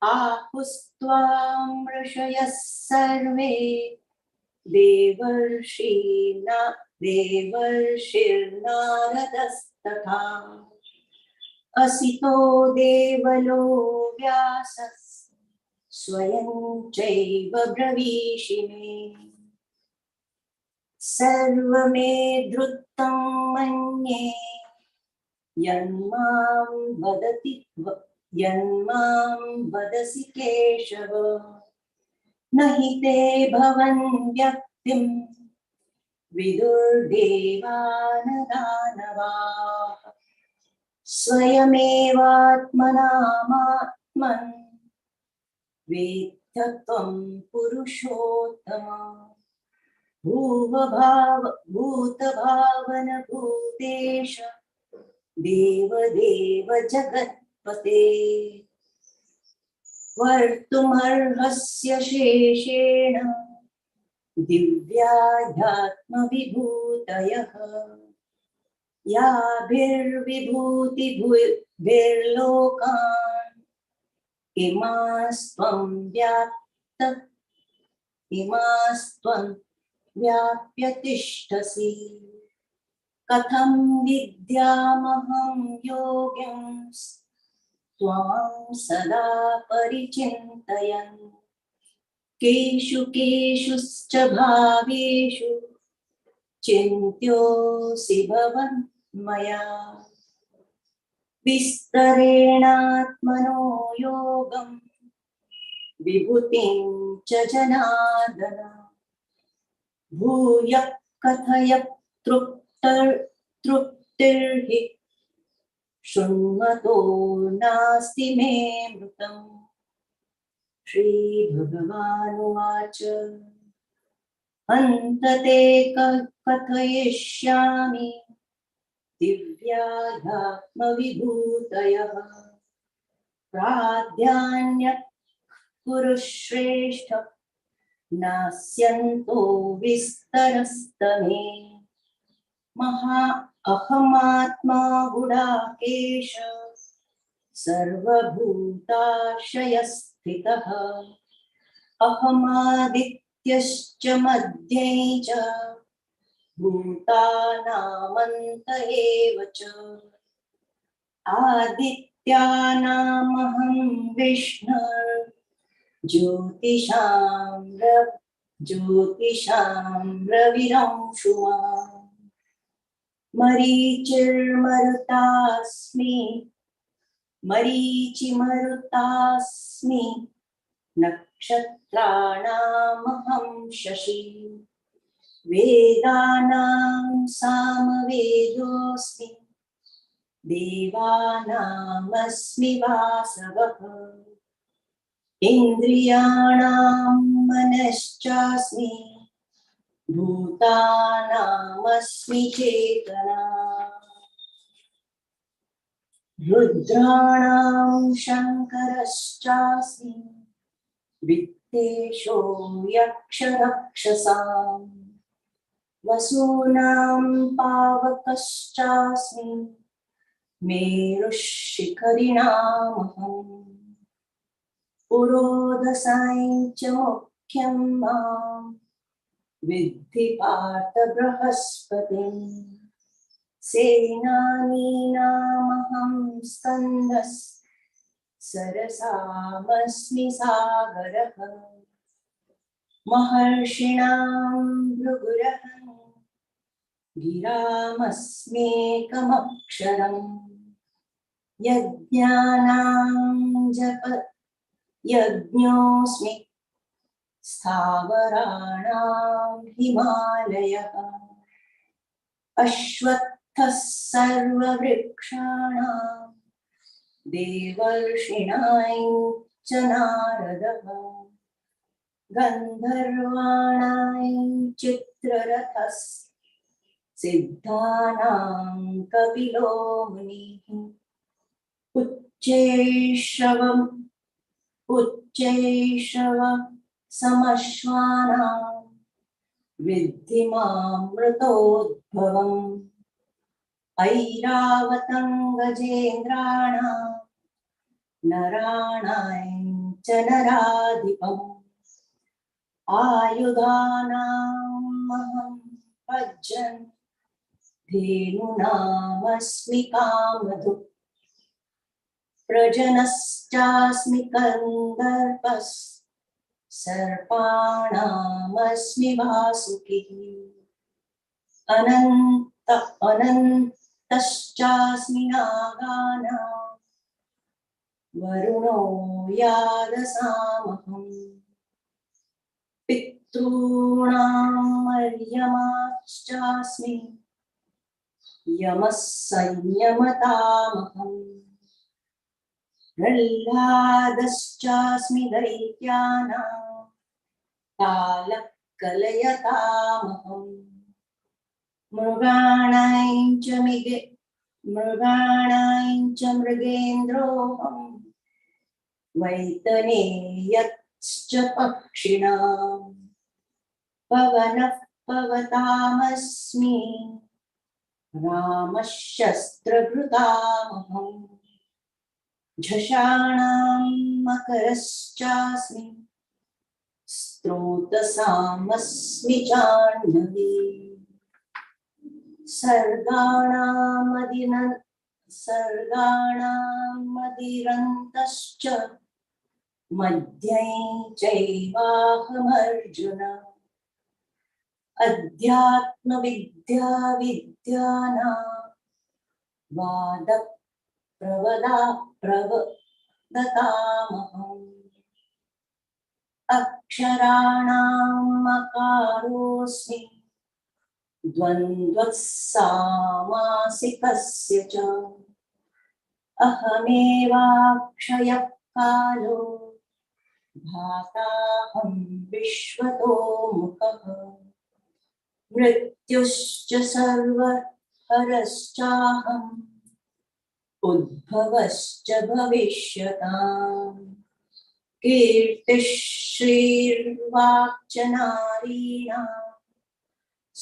आहुस्त्वां ऋषयः सर्वे देवर्षिर्नारदस्तथा असितो देवलो व्यासः स्वयं चैव ब्रवीषि मे सर्वमेधृतं मन्ये यन्मां वदसि केशव न हि ते भवन् व्यक्तिं विदुर्देवानदानवाः स्वयमेवात्मनामात्मन् वेत्थ त्वं पुरुषोत्तम भूतभावन भूतेश देवदेव जगत्पते वर्तुमर्हस्य शेषेण दिव्याध्यात्मविभूतयः याभिर्विभूतिभिर्लोकान् इमास्त्वं व्याप्य तिष्ठसि कथं विद्यामहं योगिंस् त्वां सदा परिचिन्तयन् केषु केषुश्च भावेषु चिन्त्योऽसि भवन् मया विस्तरेणात्मनो योगं विभूतिं च जनार्दन भूयः कथय तृप्तिर्हि शृण्वतो नास्ति मे मृतम् श्रीभगवानुवाच हन्तते कथयिष्यामि दिव्याध्यात्मविभूतयः प्राध्यान्यः कुरु श्रेष्ठ नास्यन्तो विस्तरस्तमे अहमात्मा गुडाकेश सर्वभूताश्रयस्थितः अहमादित्यश्च मध्ये च भूतानामन्त एव च नित्यानामहं ज्योतिषां रविरंशुमान् मरीचिमरुतास्मि नक्षत्राणामहं शशि वेदानां सामवेदोऽस्मि देवानामस्मि वासवः इन्द्रियाणां मनश्चास्मि भूतानामस्मि चेतना रुद्राणां शङ्करश्चास्मि वित्तेषो यक्षरक्षसाम् वसूनां पावकश्चास्मि मेरुशिखरिणामहम् पुरोधसां च मुख्यं मां विद्धि पार्थ बृहस्पतिम् सेनानीनामहं स्कन्दः सरसामस्मि सागरः महर्षिणां भृगुरहं गिरामस्म्येकमक्षरम् यज्ञोऽस्मि स्थावराणां हिमालयः अश्वत्थः सर्ववृक्षाणां देवर्षिणां च नारदः गन्धर्वाणां चित्ररथः सिद्धानां कपिलो मुनिः उच्चैश्रव समश्वानां विद्धि मामृतोद्भवम् ऐरावतं गजेन्द्राणां नराणां च नराधिपम् आयुधानामहं भज्रन् धेनूनामस्मि कामधुक् प्रजनश्चास्मि कन्दर्पः सर्पाणामस्मि वासुकिः अनन्तश्चास्मि नागानां वरुणो यादसामहम् पितॄणां मर्यमाश्चास्मि यमः संयमतामहम् प्रह्लादश्चास्मि दैत्यानां कालः कलयतामहम् मृगाणां च मृगेन्द्रोऽहं वैतनेयश्च पक्षिणां पवनः पवतामस्मि रामः शस्त्रभृतामहम् झषाणां मकरश्चास्मि स्रोतसामस्मि जाह्नवी सर्गाणामदिरन्तश्च मध्यै चैवाहमर्जुन अध्यात्मविद्या विद्यानां प्रवदतामहम् अक्षराणां मकारोऽस्मि द्वन्द्वः सामासिकस्य च अहमेवाक्षयः कालो धाताहं विश्वतो मुखः मृत्युश्च सर्वहरश्चाहम् उद्भवश्च भविष्यताम् कीर्तिः श्रीर्वाक्च नारीणाम्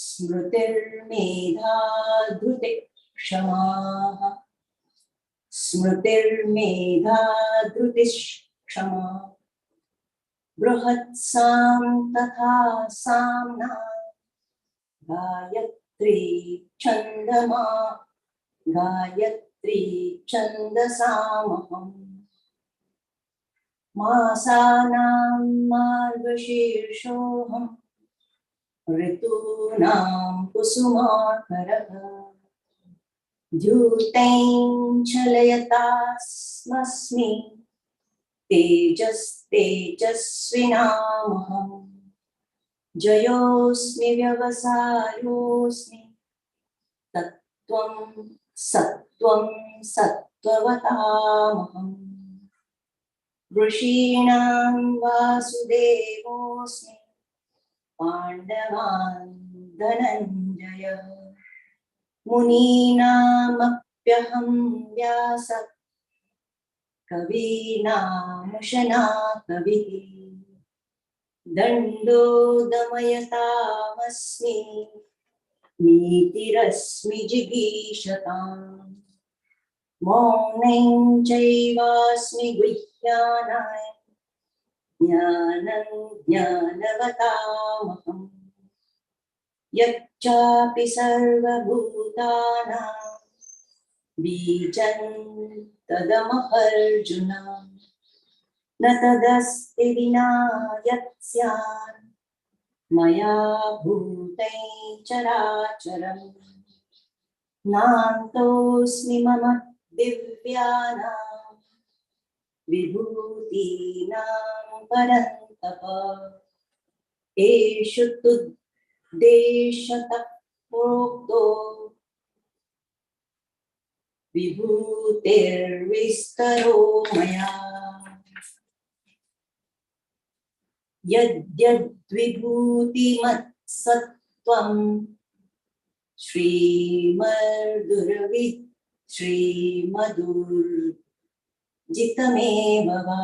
स्मृतिर्मेधा धृतिः क्षमाः स्मृतिर्मेधा धृतिः क्षमा बृहत्सां तथा साम्ना गायत्री रात्रि छन्दसामहम् मासानां मार्गशीर्षोऽहम् ऋतूनां कुसुमाकरः द्यूतैं चलयतास्मस्मि तेजस्तेजस्विनामहम् जयोऽस्मि व्यवसायोऽस्मि तत्त्वं सत्त्वं सत्त्ववतामहम् ऋषीणां वासुदेवोऽस्मि पाण्डवान् धनञ्जयः मुनीनामप्यहं व्यासः कवीनामुशना कविः दण्डो दमयतामस्मि नीतिरस्मि जिगीषताम् मौनं चैवास्मि गुह्यानां ज्ञानं ज्ञानवतामहम् यच्चापि सर्वभूतानां बीजं तदमहर्जुन न तदस्ति विना यत् स्यात् मया भूतं चराचरम् नान्तोऽस्मि मम दिव्यानां विभूतीनां परन्तप एषु तुद्देशतः प्रोक्तो विभूतिर्विस्तरो मया यद्यद्विभूतिमत्सत्त्वं श्रीमदुर्जितमेव वा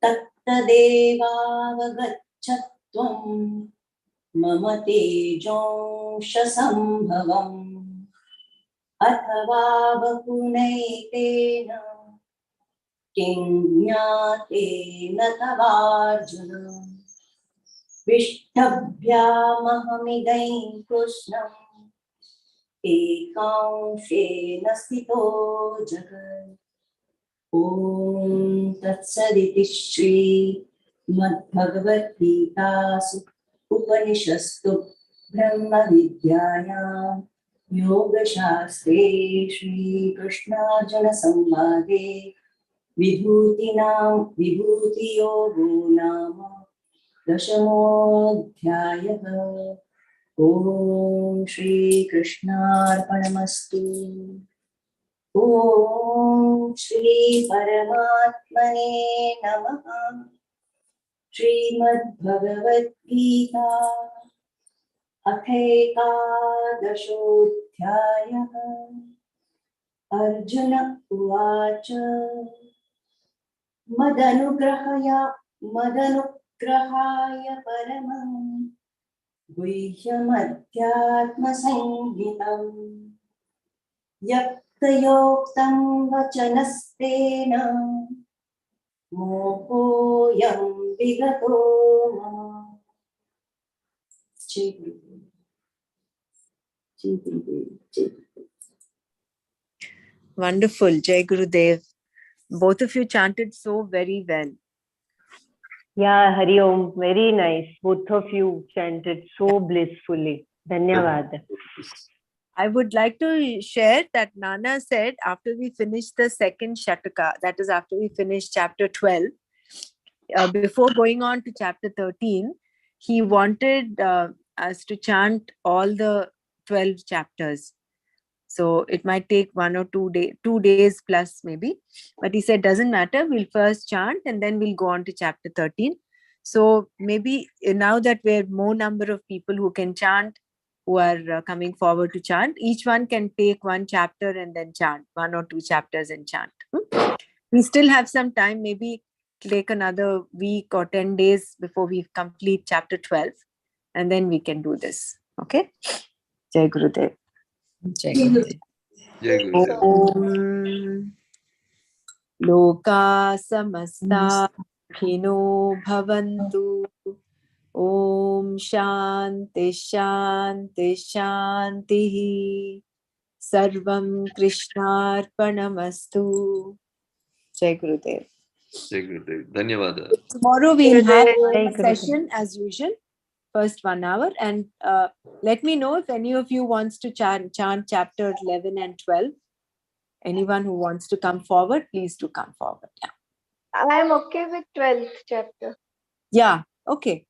तत्तदेवावगच्छत्वं मम तेजोंशसम्भवम् अथवा बहुनैतेन किं ज्ञातेन तवार्जुन विष्टभ्यामहमिदं कृष्णम् एकांशेन स्थितो जगत् ॐ तत्सदिति श्रीमद्भगवद्गीतासु उपनिषत्सु ब्रह्मविद्यायां योगशास्त्रे श्रीकृष्णार्जुनसंवादे विभूतियोगो नाम दशमोऽध्यायः। ॐ श्रीकृष्णार्पणमस्तु। ॐ श्री परमात्मने नमः। श्रीमद्भगवद्गीता अथैकादशोऽध्यायः। अर्जुन उवाच मदनुग्रहाय परमं गुह्यमध्यात्मसंहितं यक्तयोक्तं वचनस्तेन मोहोऽयं विगतो मम। जय गुरुदेव। जय गुरुदेव। जय गुरुदेव। Wonderful, Jai Gurudev. Both of you chanted so very well. Yeah, Hari Om, very nice. Both of you chanted so blissfully. Dhanyavad. I would like to share that Nana said after we finish the second Shataka, that is after we finish chapter 12, before going on to chapter 13, he wanted us to chant all the 12 chapters. So it might take 1 or 2 days plus maybe. But he said, doesn't matter. We'll first chant and then we'll go on to chapter 13. So maybe now that we're more number of people who can chant, who are coming forward to chant, each one can take one chapter and then chant 1 or 2 chapters and chant. We still have some time, maybe take another week or 10 days before we complete chapter 12. And then we can do this. Okay? Jai Gurudev. Jai Gurudev. Jai Gurudev. Om Loka samasta khino bhavantu. Om Shanti Shanti Shanti. Sarvam Krishnarpanamastu. Jai Gurudev. Jai Gurudev. Dhanyavada. Tomorrow we'll have Gurudev. a session as usual, first 1 hour, and let me know if any of you wants to chant chapter 11 and 12. Anyone who wants to come forward, please do come forward. Yeah. I am okay with 12th chapter. Yeah. Okay.